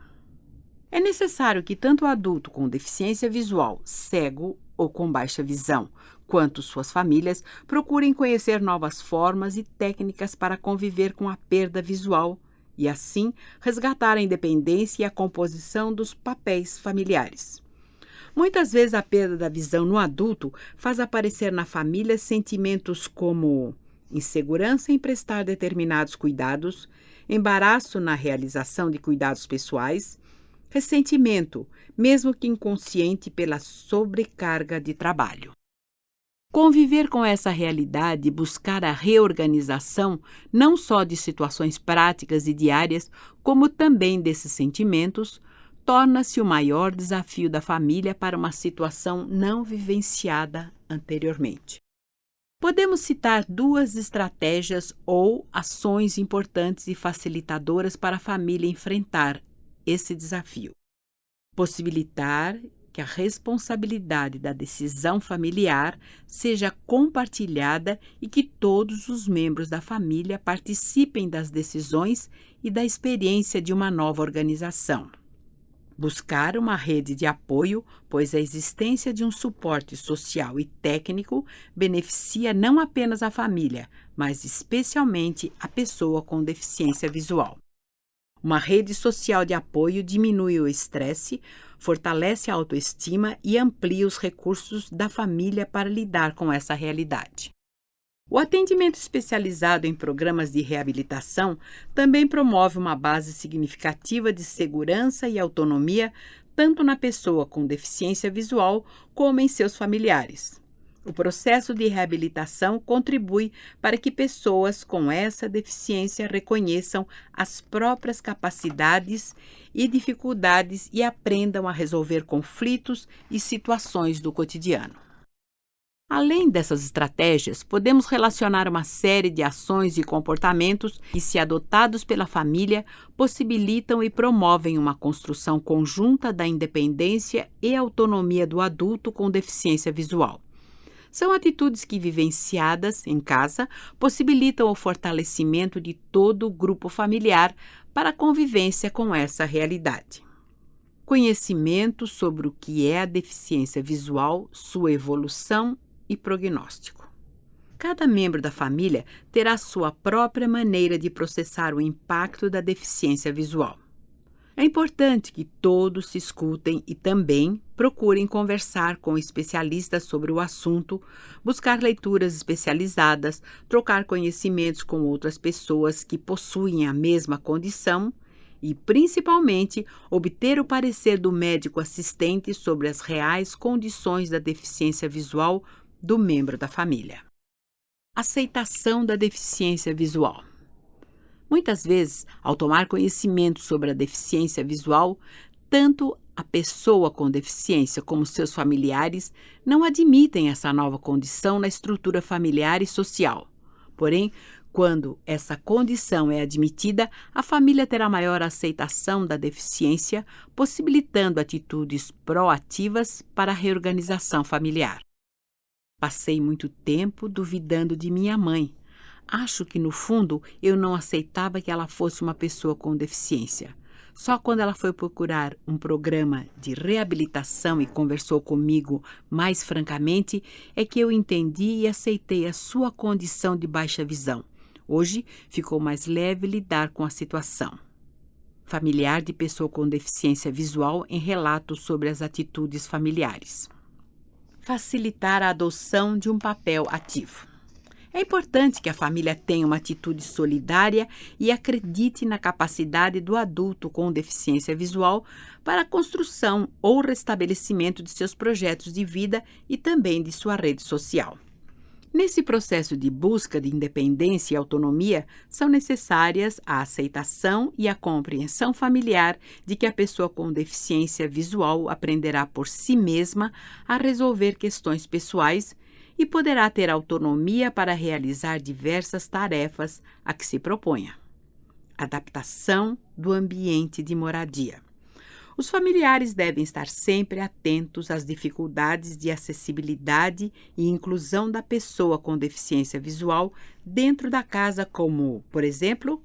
B: É necessário que tanto o adulto com deficiência visual, cego ou com baixa visão, quanto suas famílias procurem conhecer novas formas e técnicas para conviver com a perda visual e, assim, resgatar a independência e a composição dos papéis familiares. Muitas vezes a perda da visão no adulto faz aparecer na família sentimentos como insegurança em prestar determinados cuidados, embaraço na realização de cuidados pessoais, ressentimento, mesmo que inconsciente, pela sobrecarga de trabalho. Conviver com essa realidade e buscar a reorganização não só de situações práticas e diárias, como também desses sentimentos, torna-se o maior desafio da família para uma situação não vivenciada anteriormente. Podemos citar duas estratégias ou ações importantes e facilitadoras para a família enfrentar esse desafio. Possibilitar que a responsabilidade da decisão familiar seja compartilhada e que todos os membros da família participem das decisões e da experiência de uma nova organização. Buscar uma rede de apoio, pois a existência de um suporte social e técnico beneficia não apenas a família, mas especialmente a pessoa com deficiência visual. Uma rede social de apoio diminui o estresse, fortalece a autoestima e amplia os recursos da família para lidar com essa realidade. O atendimento especializado em programas de reabilitação também promove uma base significativa de segurança e autonomia, tanto na pessoa com deficiência visual como em seus familiares. O processo de reabilitação contribui para que pessoas com essa deficiência reconheçam as próprias capacidades e dificuldades e aprendam a resolver conflitos e situações do cotidiano. Além dessas estratégias, podemos relacionar uma série de ações e comportamentos que, se adotados pela família, possibilitam e promovem uma construção conjunta da independência e autonomia do adulto com deficiência visual. São atitudes que, vivenciadas em casa, possibilitam o fortalecimento de todo o grupo familiar para a convivência com essa realidade. Conhecimento sobre o que é a deficiência visual, sua evolução e prognóstico. Cada membro da família terá sua própria maneira de processar o impacto da deficiência visual. É importante que todos se escutem e também procurem conversar com especialistas sobre o assunto, buscar leituras especializadas, trocar conhecimentos com outras pessoas que possuem a mesma condição e, principalmente, obter o parecer do médico assistente sobre as reais condições da deficiência visual do membro da família. Aceitação da deficiência visual. Muitas vezes, ao tomar conhecimento sobre a deficiência visual, tanto a pessoa com deficiência como seus familiares não admitem essa nova condição na estrutura familiar e social. Porém, quando essa condição é admitida, a família terá maior aceitação da deficiência, possibilitando atitudes proativas para a reorganização familiar. Passei muito tempo duvidando de minha mãe. Acho que, no fundo, eu não aceitava que ela fosse uma pessoa com deficiência. Só quando ela foi procurar um programa de reabilitação e conversou comigo mais francamente, é que eu entendi e aceitei a sua condição de baixa visão. Hoje, ficou mais leve lidar com a situação. Familiar de pessoa com deficiência visual em relato sobre as atitudes familiares. Facilitar a adoção de um papel ativo. É importante que a família tenha uma atitude solidária e acredite na capacidade do adulto com deficiência visual para a construção ou restabelecimento de seus projetos de vida e também de sua rede social. Nesse processo de busca de independência e autonomia, são necessárias a aceitação e a compreensão familiar de que a pessoa com deficiência visual aprenderá por si mesma a resolver questões pessoais e poderá ter autonomia para realizar diversas tarefas a que se proponha. Adaptação do ambiente de moradia. Os familiares devem estar sempre atentos às dificuldades de acessibilidade e inclusão da pessoa com deficiência visual dentro da casa, como, por exemplo,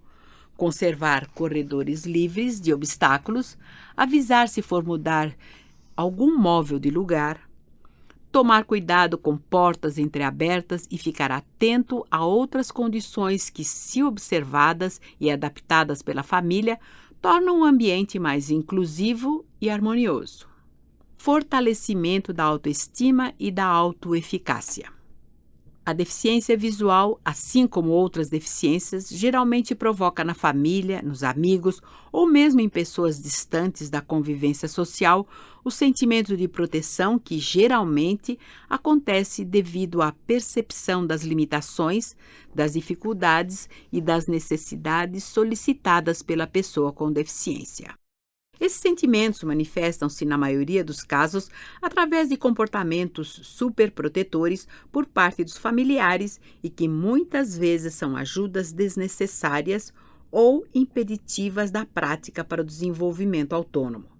B: conservar corredores livres de obstáculos, avisar se for mudar algum móvel de lugar, tomar cuidado com portas entreabertas e ficar atento a outras condições que, se observadas e adaptadas pela família, tornam o ambiente mais inclusivo e harmonioso. Fortalecimento da autoestima e da autoeficácia. A deficiência visual, assim como outras deficiências, geralmente provoca na família, nos amigos ou mesmo em pessoas distantes da convivência social o sentimento de proteção que geralmente acontece devido à percepção das limitações, das dificuldades e das necessidades solicitadas pela pessoa com deficiência. Esses sentimentos manifestam-se, na maioria dos casos, através de comportamentos superprotetores por parte dos familiares e que muitas vezes são ajudas desnecessárias ou impeditivas da prática para o desenvolvimento autônomo.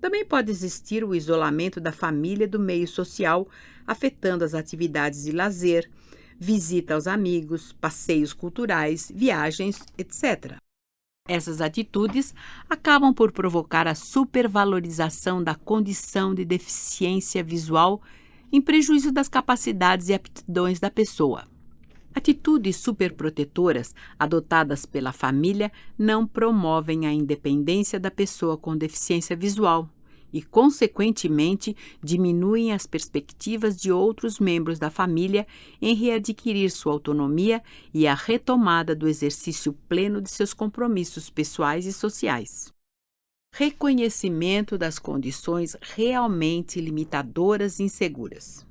B: Também pode existir o isolamento da família do meio social, afetando as atividades de lazer, visita aos amigos, passeios culturais, viagens, etc. Essas atitudes acabam por provocar a supervalorização da condição de deficiência visual em prejuízo das capacidades e aptidões da pessoa. Atitudes superprotetoras adotadas pela família não promovem a independência da pessoa com deficiência visual e, consequentemente, diminuem as perspectivas de outros membros da família em readquirir sua autonomia e a retomada do exercício pleno de seus compromissos pessoais e sociais. Reconhecimento das condições realmente limitadoras e inseguras.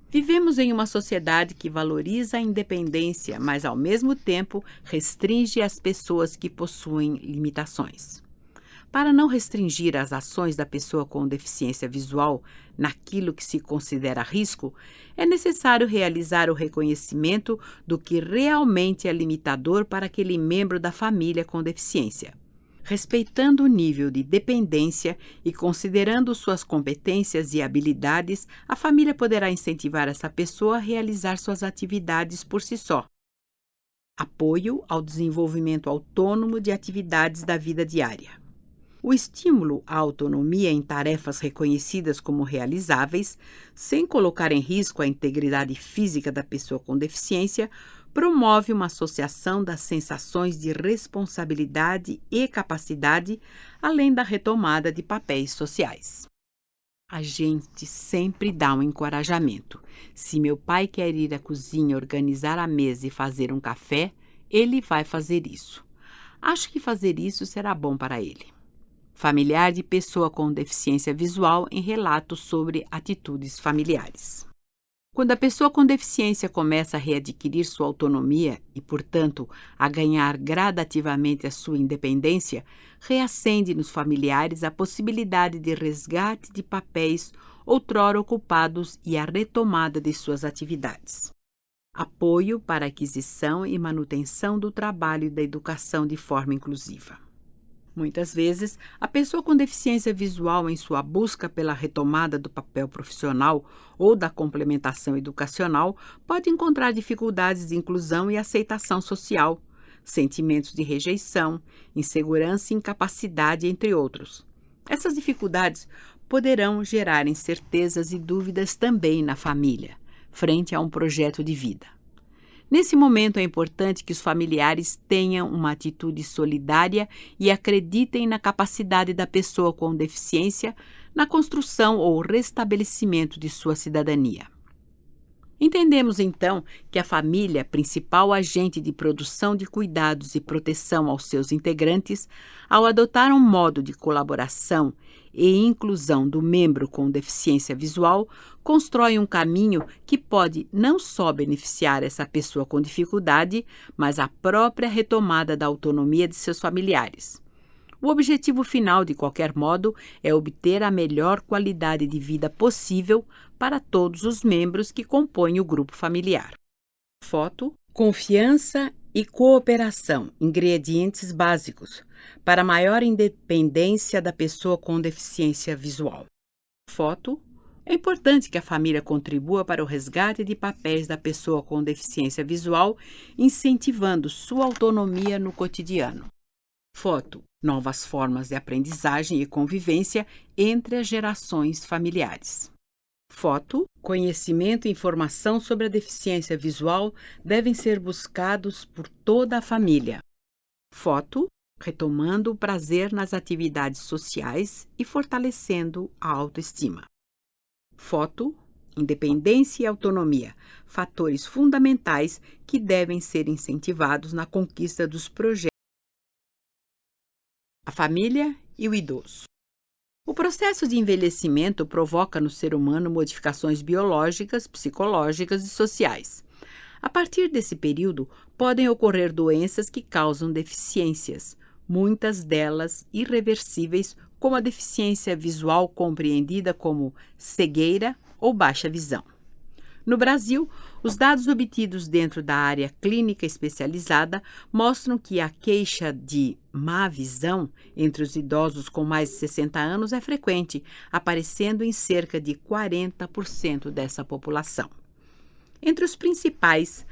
B: Vivemos em uma sociedade que valoriza a independência, mas, ao mesmo tempo, restringe as pessoas que possuem limitações. Para não restringir as ações da pessoa com deficiência visual naquilo que se considera risco, é necessário realizar o reconhecimento do que realmente é limitador para aquele membro da família com deficiência. Respeitando o nível de dependência e considerando suas competências e habilidades, a família poderá incentivar essa pessoa a realizar suas atividades por si só. Apoio ao desenvolvimento autônomo de atividades da vida diária. O estímulo à autonomia em tarefas reconhecidas como realizáveis, sem colocar em risco a integridade física da pessoa com deficiência, promove uma associação das sensações de responsabilidade e capacidade, além da retomada de papéis sociais. A gente sempre dá um encorajamento. Se meu pai quer ir à cozinha, organizar a mesa e fazer um café, ele vai fazer isso. Acho que fazer isso será bom para ele. Familiar de pessoa com deficiência visual em relatos sobre atitudes familiares. Quando a pessoa com deficiência começa a readquirir sua autonomia e, portanto, a ganhar gradativamente a sua independência, reacende nos familiares a possibilidade de resgate de papéis outrora ocupados e a retomada de suas atividades. Apoio para a aquisição e manutenção do trabalho e da educação de forma inclusiva. Muitas vezes, a pessoa com deficiência visual, em sua busca pela retomada do papel profissional ou da complementação educacional, pode encontrar dificuldades de inclusão e aceitação social, sentimentos de rejeição, insegurança e incapacidade, entre outros. Essas dificuldades poderão gerar incertezas e dúvidas também na família, frente a um projeto de vida. Nesse momento, é importante que os familiares tenham uma atitude solidária e acreditem na capacidade da pessoa com deficiência na construção ou restabelecimento de sua cidadania. Entendemos, então, que a família, principal agente de produção de cuidados e proteção aos seus integrantes, ao adotar um modo de colaboração e inclusão do membro com deficiência visual, constrói um caminho que pode não só beneficiar essa pessoa com dificuldade, mas a própria retomada da autonomia de seus familiares. O objetivo final, de qualquer modo, é obter a melhor qualidade de vida possível para todos os membros que compõem o grupo familiar. Foto: confiança e cooperação, ingredientes básicos para maior independência da pessoa com deficiência visual. Foto: é importante que a família contribua para o resgate de papéis da pessoa com deficiência visual, incentivando sua autonomia no cotidiano. Foto: novas formas de aprendizagem e convivência entre as gerações familiares. Foto: conhecimento e informação sobre a deficiência visual devem ser buscados por toda a família. Foto: retomando o prazer nas atividades sociais e fortalecendo a autoestima. Foto: independência e autonomia, fatores fundamentais que devem ser incentivados na conquista dos projetos. A família e o idoso. O processo de envelhecimento provoca no ser humano modificações biológicas, psicológicas e sociais. A partir desse período, podem ocorrer doenças que causam deficiências, muitas delas irreversíveis, como a deficiência visual compreendida como cegueira ou baixa visão. No Brasil, os dados obtidos dentro da área clínica especializada mostram que a queixa de má visão entre os idosos com mais de 60 anos é frequente, aparecendo em cerca de 40% dessa população. Entre os principais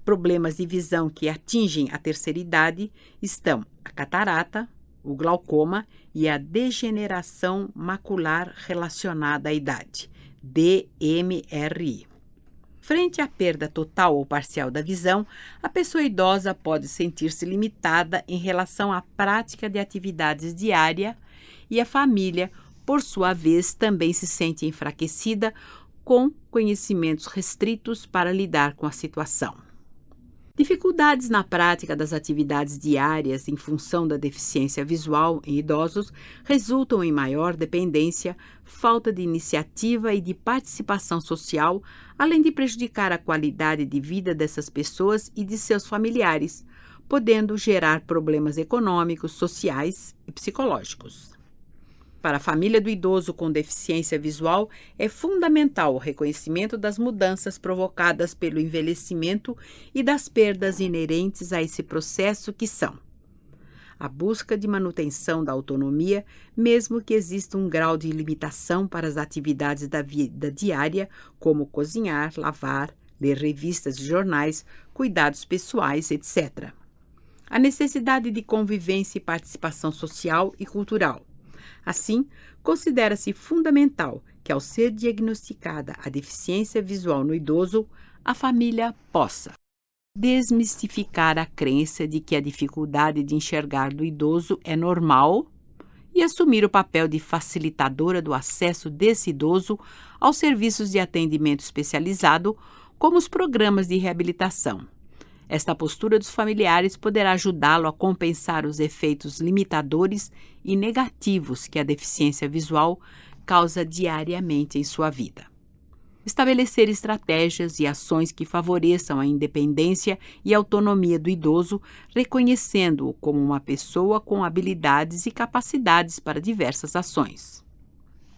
B: problemas de visão que atingem a terceira idade estão a catarata, o glaucoma e a degeneração macular relacionada à idade, DMRI. Frente à perda total ou parcial da visão, a pessoa idosa pode sentir-se limitada em relação à prática de atividades diárias e a família, por sua vez, também se sente enfraquecida com conhecimentos restritos para lidar com a situação. Dificuldades na prática das atividades diárias em função da deficiência visual em idosos resultam em maior dependência, falta de iniciativa e de participação social, além de prejudicar a qualidade de vida dessas pessoas e de seus familiares, podendo gerar problemas econômicos, sociais e psicológicos. Para a família do idoso com deficiência visual, é fundamental o reconhecimento das mudanças provocadas pelo envelhecimento e das perdas inerentes a esse processo, que são a busca de manutenção da autonomia, mesmo que exista um grau de limitação para as atividades da vida diária, como cozinhar, lavar, ler revistas e jornais, cuidados pessoais, etc. A necessidade de convivência e participação social e cultural. Assim, considera-se fundamental que, ao ser diagnosticada a deficiência visual no idoso, a família possa desmistificar a crença de que a dificuldade de enxergar do idoso é normal e assumir o papel de facilitadora do acesso desse idoso aos serviços de atendimento especializado, como os programas de reabilitação. Esta postura dos familiares poderá ajudá-lo a compensar os efeitos limitadores e negativos que a deficiência visual causa diariamente em sua vida. Estabelecer estratégias e ações que favoreçam a independência e autonomia do idoso, reconhecendo-o como uma pessoa com habilidades e capacidades para diversas ações.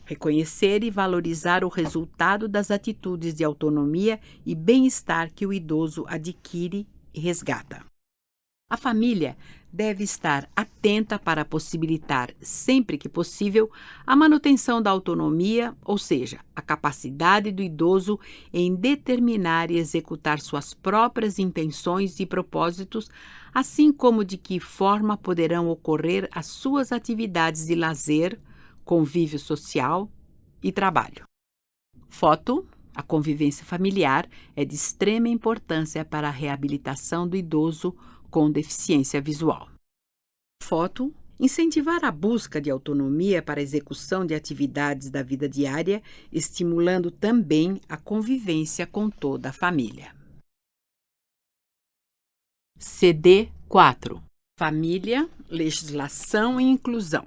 B: Reconhecer e valorizar o resultado das atitudes de autonomia e bem-estar que o idoso adquire e resgata. A família deve estar atenta para possibilitar, sempre que possível, a manutenção da autonomia, ou seja, a capacidade do idoso em determinar e executar suas próprias intenções e propósitos, assim como de que forma poderão ocorrer as suas atividades de lazer, convívio social e trabalho. Foto. A convivência familiar é de extrema importância para a reabilitação do idoso com deficiência visual. Foto. Incentivar a busca de autonomia para a execução de atividades da vida diária, estimulando também a convivência com toda a família. CD 4. Família, legislação e inclusão.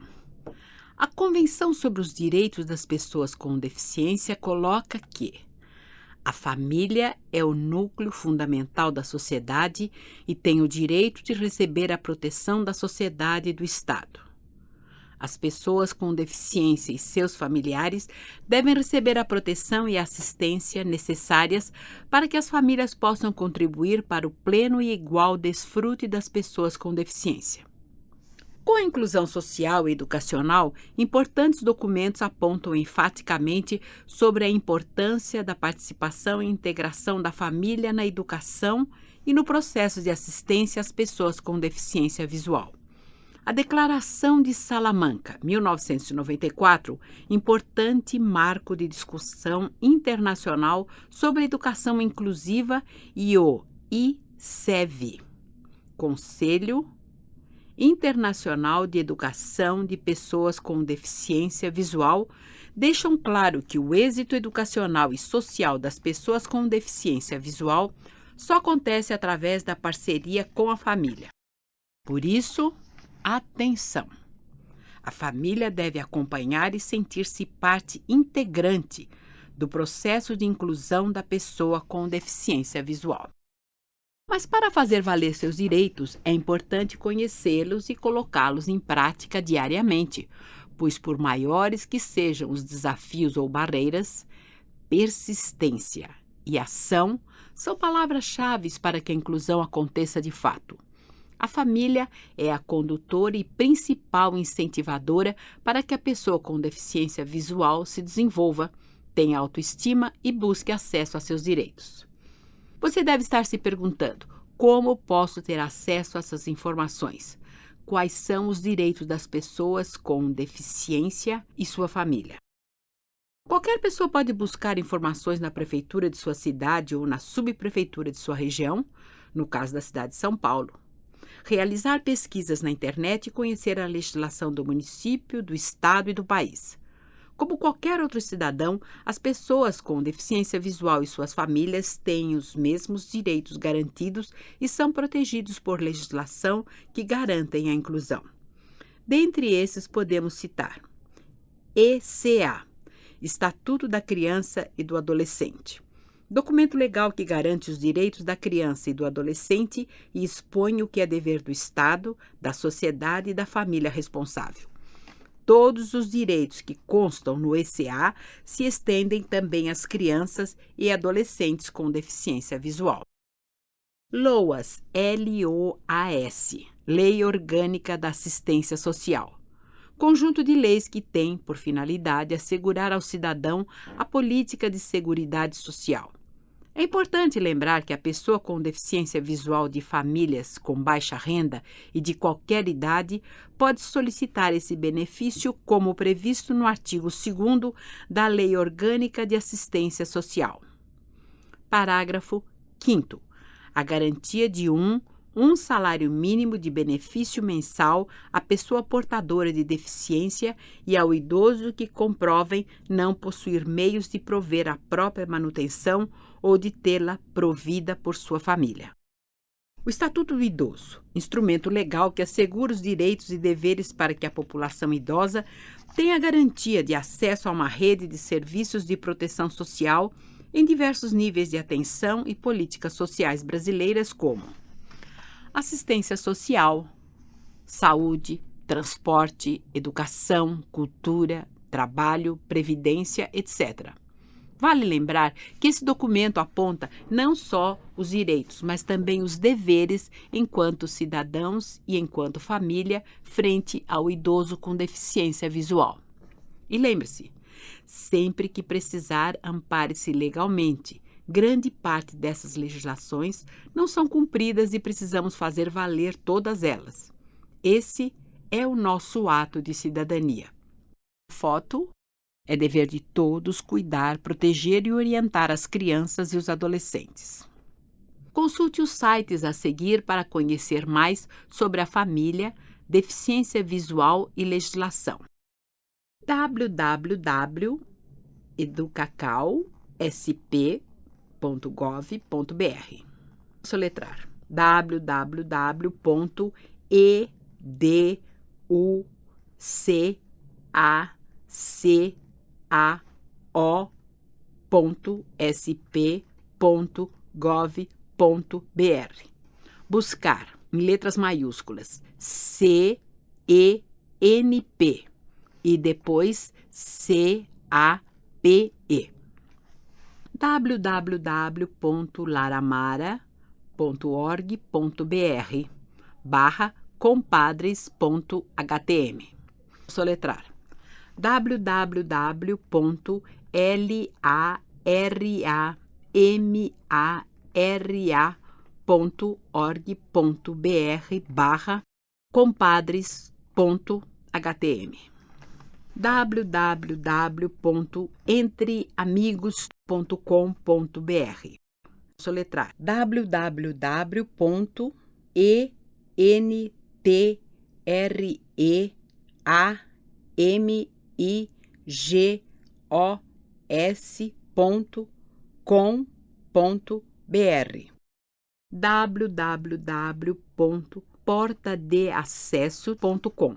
B: A Convenção sobre os Direitos das Pessoas com Deficiência coloca que a família é o núcleo fundamental da sociedade e tem o direito de receber a proteção da sociedade e do Estado. As pessoas com deficiência e seus familiares devem receber a proteção e assistência necessárias para que as famílias possam contribuir para o pleno e igual desfrute das pessoas com deficiência. Com a inclusão social e educacional, importantes documentos apontam enfaticamente sobre a importância da participação e integração da família na educação e no processo de assistência às pessoas com deficiência visual. A Declaração de Salamanca, 1994, importante marco de discussão internacional sobre a educação inclusiva, e o ICEV, Conselho Internacional de Educação de Pessoas com Deficiência Visual, deixam claro que o êxito educacional e social das pessoas com deficiência visual só acontece através da parceria com a família. Por isso, atenção! A família deve acompanhar e sentir-se parte integrante do processo de inclusão da pessoa com deficiência visual. Mas para fazer valer seus direitos, é importante conhecê-los e colocá-los em prática diariamente, pois por maiores que sejam os desafios ou barreiras, persistência e ação são palavras-chave para que a inclusão aconteça de fato. A família é a condutora e principal incentivadora para que a pessoa com deficiência visual se desenvolva, tenha autoestima e busque acesso a seus direitos. Você deve estar se perguntando: como posso ter acesso a essas informações? Quais são os direitos das pessoas com deficiência e sua família? Qualquer pessoa pode buscar informações na prefeitura de sua cidade ou na subprefeitura de sua região, no caso da cidade de São Paulo. Realizar pesquisas na internet e conhecer a legislação do município, do estado e do país. Como qualquer outro cidadão, as pessoas com deficiência visual e suas famílias têm os mesmos direitos garantidos e são protegidos por legislação que garantem a inclusão. Dentre esses, podemos citar ECA, Estatuto da Criança e do Adolescente, documento legal que garante os direitos da criança e do adolescente e expõe o que é dever do Estado, da sociedade e da família responsável. Todos os direitos que constam no ECA se estendem também às crianças e adolescentes com deficiência visual. LOAS, L-O-A-S, Lei Orgânica da Assistência Social. Conjunto de leis que tem, por finalidade, assegurar ao cidadão a política de seguridade social. É importante lembrar que a pessoa com deficiência visual de famílias com baixa renda e de qualquer idade pode solicitar esse benefício como previsto no artigo 2º da Lei Orgânica de Assistência Social. Parágrafo 5º. a garantia de um salário mínimo de benefício mensal à pessoa portadora de deficiência e ao idoso que comprovem não possuir meios de prover a própria manutenção ou de tê-la provida por sua família. O Estatuto do Idoso, instrumento legal que assegura os direitos e deveres para que a população idosa tenha garantia de acesso a uma rede de serviços de proteção social em diversos níveis de atenção e políticas sociais brasileiras como assistência social, saúde, transporte, educação, cultura, trabalho, previdência, etc. Vale lembrar que esse documento aponta não só os direitos, mas também os deveres enquanto cidadãos e enquanto família frente ao idoso com deficiência visual. E lembre-se, sempre que precisar, ampare-se legalmente. Grande parte dessas legislações não são cumpridas e precisamos fazer valer todas elas. Esse é o nosso ato de cidadania. Foto. É dever de todos cuidar, proteger e orientar as crianças e os adolescentes. Consulte os sites a seguir para conhecer mais sobre a família, deficiência visual e legislação. www.educacau.sp.gov.br. Soletrar www.educacau.sp.gov.br. Buscar, em letras maiúsculas, CENP e depois CAPE. www.laramara.org.br/compadres.htm. Soletrar www.laramara.org.br/compadres.htm. www.entreamigos.com.br. Soletrar www.entreamigos.com.br. www.portadeacesso.com.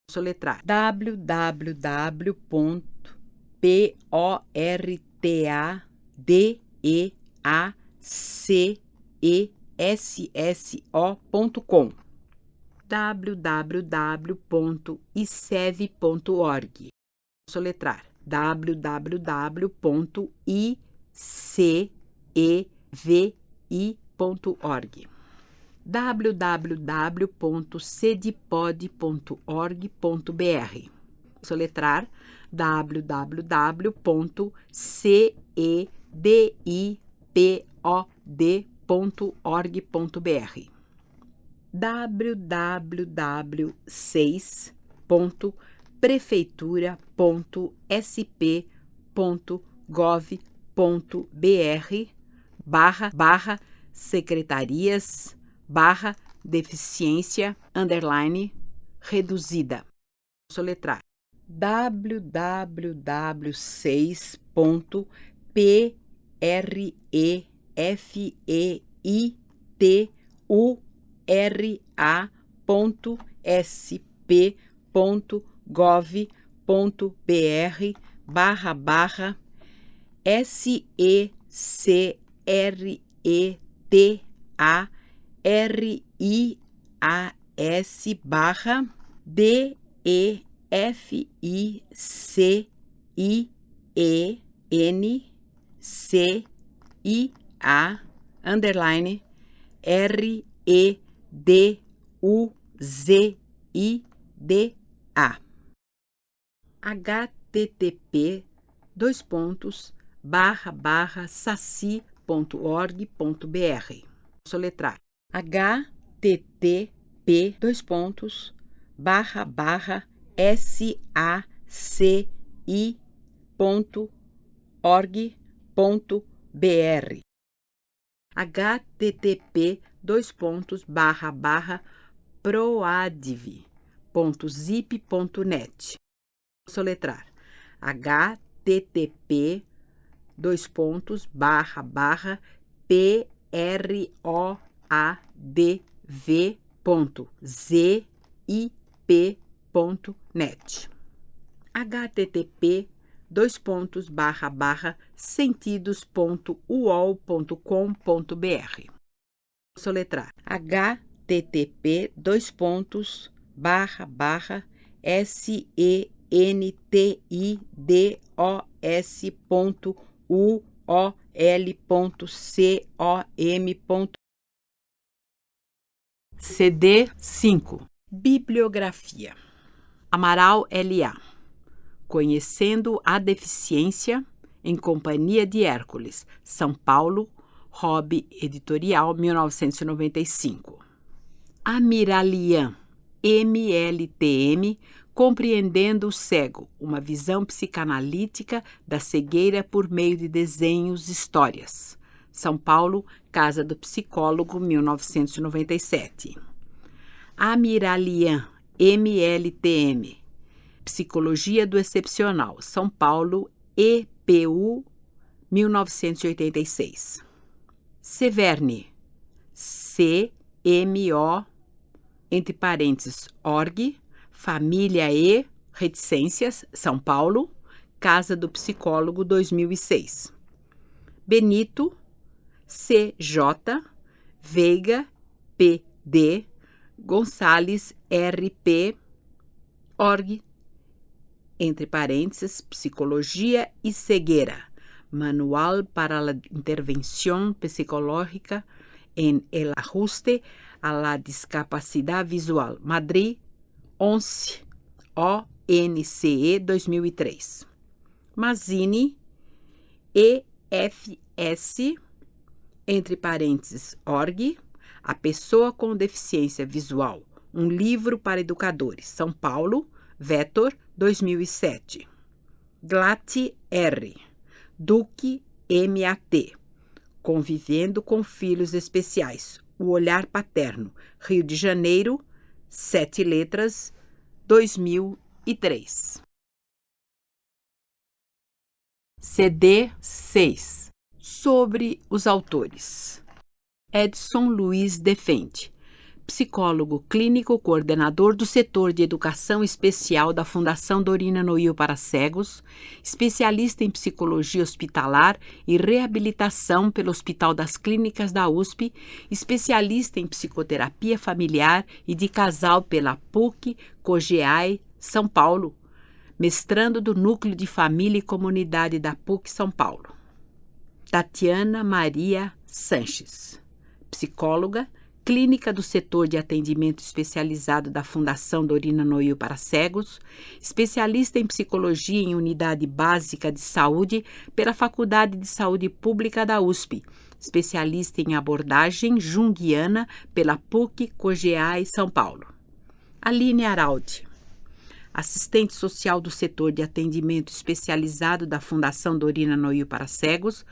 B: Soletrar www.portadeacesso.com. www.icev.org. Soletrar www.icevi.org. www.cedipod.org.br. Soletrar www.cedipod.org.br. www.prefeitura.sp.gov.br/secretarias/deficiência_reduzida. Soletrar www.deficiência_reduzida. http://saci.org.br. Soletrar http://saci.org.br. http://proadv.zip.net. Vou soletrar. http://proadv.zip.net. http://sentidos.uol.com.br. Soletrar. http://sentidos.uol.com. CD 5. Bibliografia. Amaral L.A. Conhecendo a Deficiência, em Companhia de Hércules, São Paulo, Hobby Editorial, 1995. Amiralian, MLTM, Compreendendo o Cego, uma visão psicanalítica da cegueira por meio de desenhos e histórias. São Paulo, Casa do Psicólogo, 1997. Amiralian, MLTM, Psicologia do Excepcional, São Paulo, EPU, 1986. Severne, CMO, entre parênteses, org, Família e Reticências, São Paulo, Casa do Psicólogo, 2006. Benito, CJ, Veiga, PD, Gonçalves, RP, org, entre parênteses, Psicologia e Cegueira, Manual para la Intervención Psicológica en el Ajuste a la Discapacidad Visual, Madrid, 11, ONCE, 2003. Mazzini, EFS, entre parênteses, org, A Pessoa com Deficiência Visual, um livro para educadores, São Paulo, Vetor, 2007. Glatti R. Duque MAT. Convivendo com Filhos Especiais, O Olhar Paterno, Rio de Janeiro, 7 letras, 2003. CD 6. Sobre os autores. Edson Luiz Defende, psicólogo clínico, coordenador do setor de educação especial da Fundação Dorina Noil para Cegos, especialista em psicologia hospitalar e reabilitação pelo Hospital das Clínicas da USP, especialista em psicoterapia familiar e de casal pela PUC, COGEAI, São Paulo, mestrando do Núcleo de Família e Comunidade da PUC São Paulo. Tatiana Maria Sanches, psicóloga, clínica do setor de atendimento especializado da Fundação Dorina Noil para Cegos, especialista em psicologia em unidade básica de saúde pela Faculdade de Saúde Pública da USP, especialista em abordagem junguiana pela PUC COGEAI São Paulo. Aline Araldi, assistente social do setor de atendimento especializado da Fundação Dorina Noil para Cegos,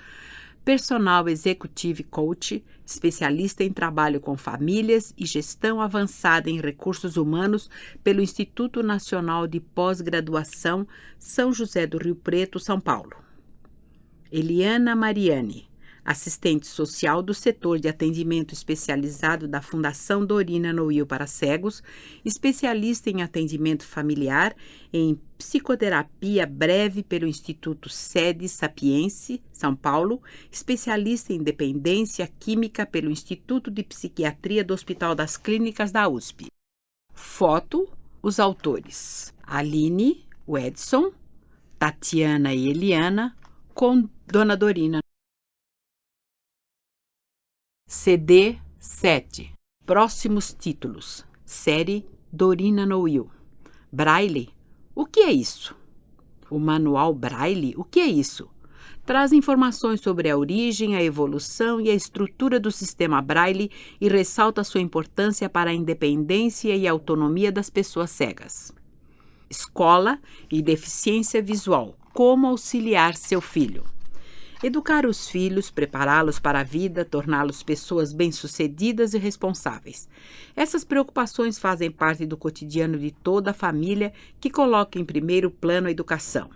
B: personal executive coach, especialista em trabalho com famílias e gestão avançada em recursos humanos pelo Instituto Nacional de Pós-Graduação São José do Rio Preto, São Paulo. Eliana Mariani, assistente social do setor de atendimento especializado da Fundação Dorina Noil para Cegos, especialista em atendimento familiar e em psicoterapia breve pelo Instituto Sede Sapiense, São Paulo, especialista em dependência química pelo Instituto de Psiquiatria do Hospital das Clínicas da USP. Foto, os autores: Aline, o Edson, Tatiana e Eliana, com Dona Dorina. CD 7. Próximos títulos. Série Dorina Noil. Braille. O que é isso? O Manual Braille. O que é isso? Traz informações sobre a origem, a evolução e a estrutura do sistema Braille e ressalta sua importância para a independência e autonomia das pessoas cegas. Escola e deficiência visual. Como auxiliar seu filho. Educar os filhos, prepará-los para a vida, torná-los pessoas bem-sucedidas e responsáveis. Essas preocupações fazem parte do cotidiano de toda a família que coloca em primeiro plano a educação.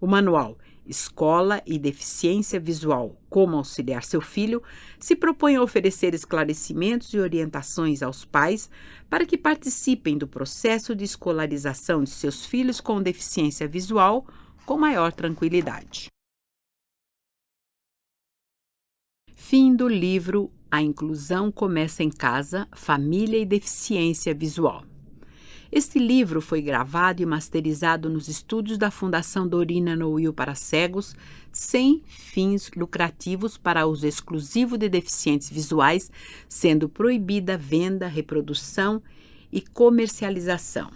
B: O manual Escola e Deficiência Visual: Como Auxiliar Seu Filho se propõe a oferecer esclarecimentos e orientações aos pais para que participem do processo de escolarização de seus filhos com deficiência visual com maior tranquilidade. Fim do livro A Inclusão Começa em Casa, Família e Deficiência Visual. Este livro foi gravado e masterizado nos estúdios da Fundação Dorina Noil para cegos, sem fins lucrativos para uso exclusivo de deficientes visuais, sendo proibida a venda, reprodução e comercialização.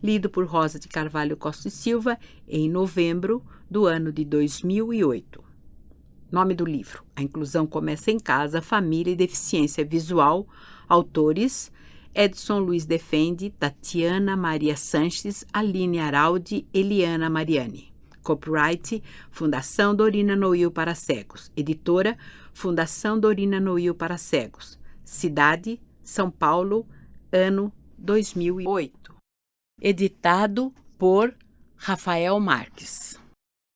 B: Lido por Rosa de Carvalho Costa e Silva em novembro do ano de 2008. Nome do livro: A Inclusão Começa em Casa, Família e Deficiência Visual. Autores: Edson Luiz Defende, Tatiana Maria Sanches, Aline Araldi, Eliana Mariani. Copyright: Fundação Dorina Noil para cegos. Editora: Fundação Dorina Noil para cegos. Cidade: São Paulo. Ano: 2008. Editado por Rafael Marques.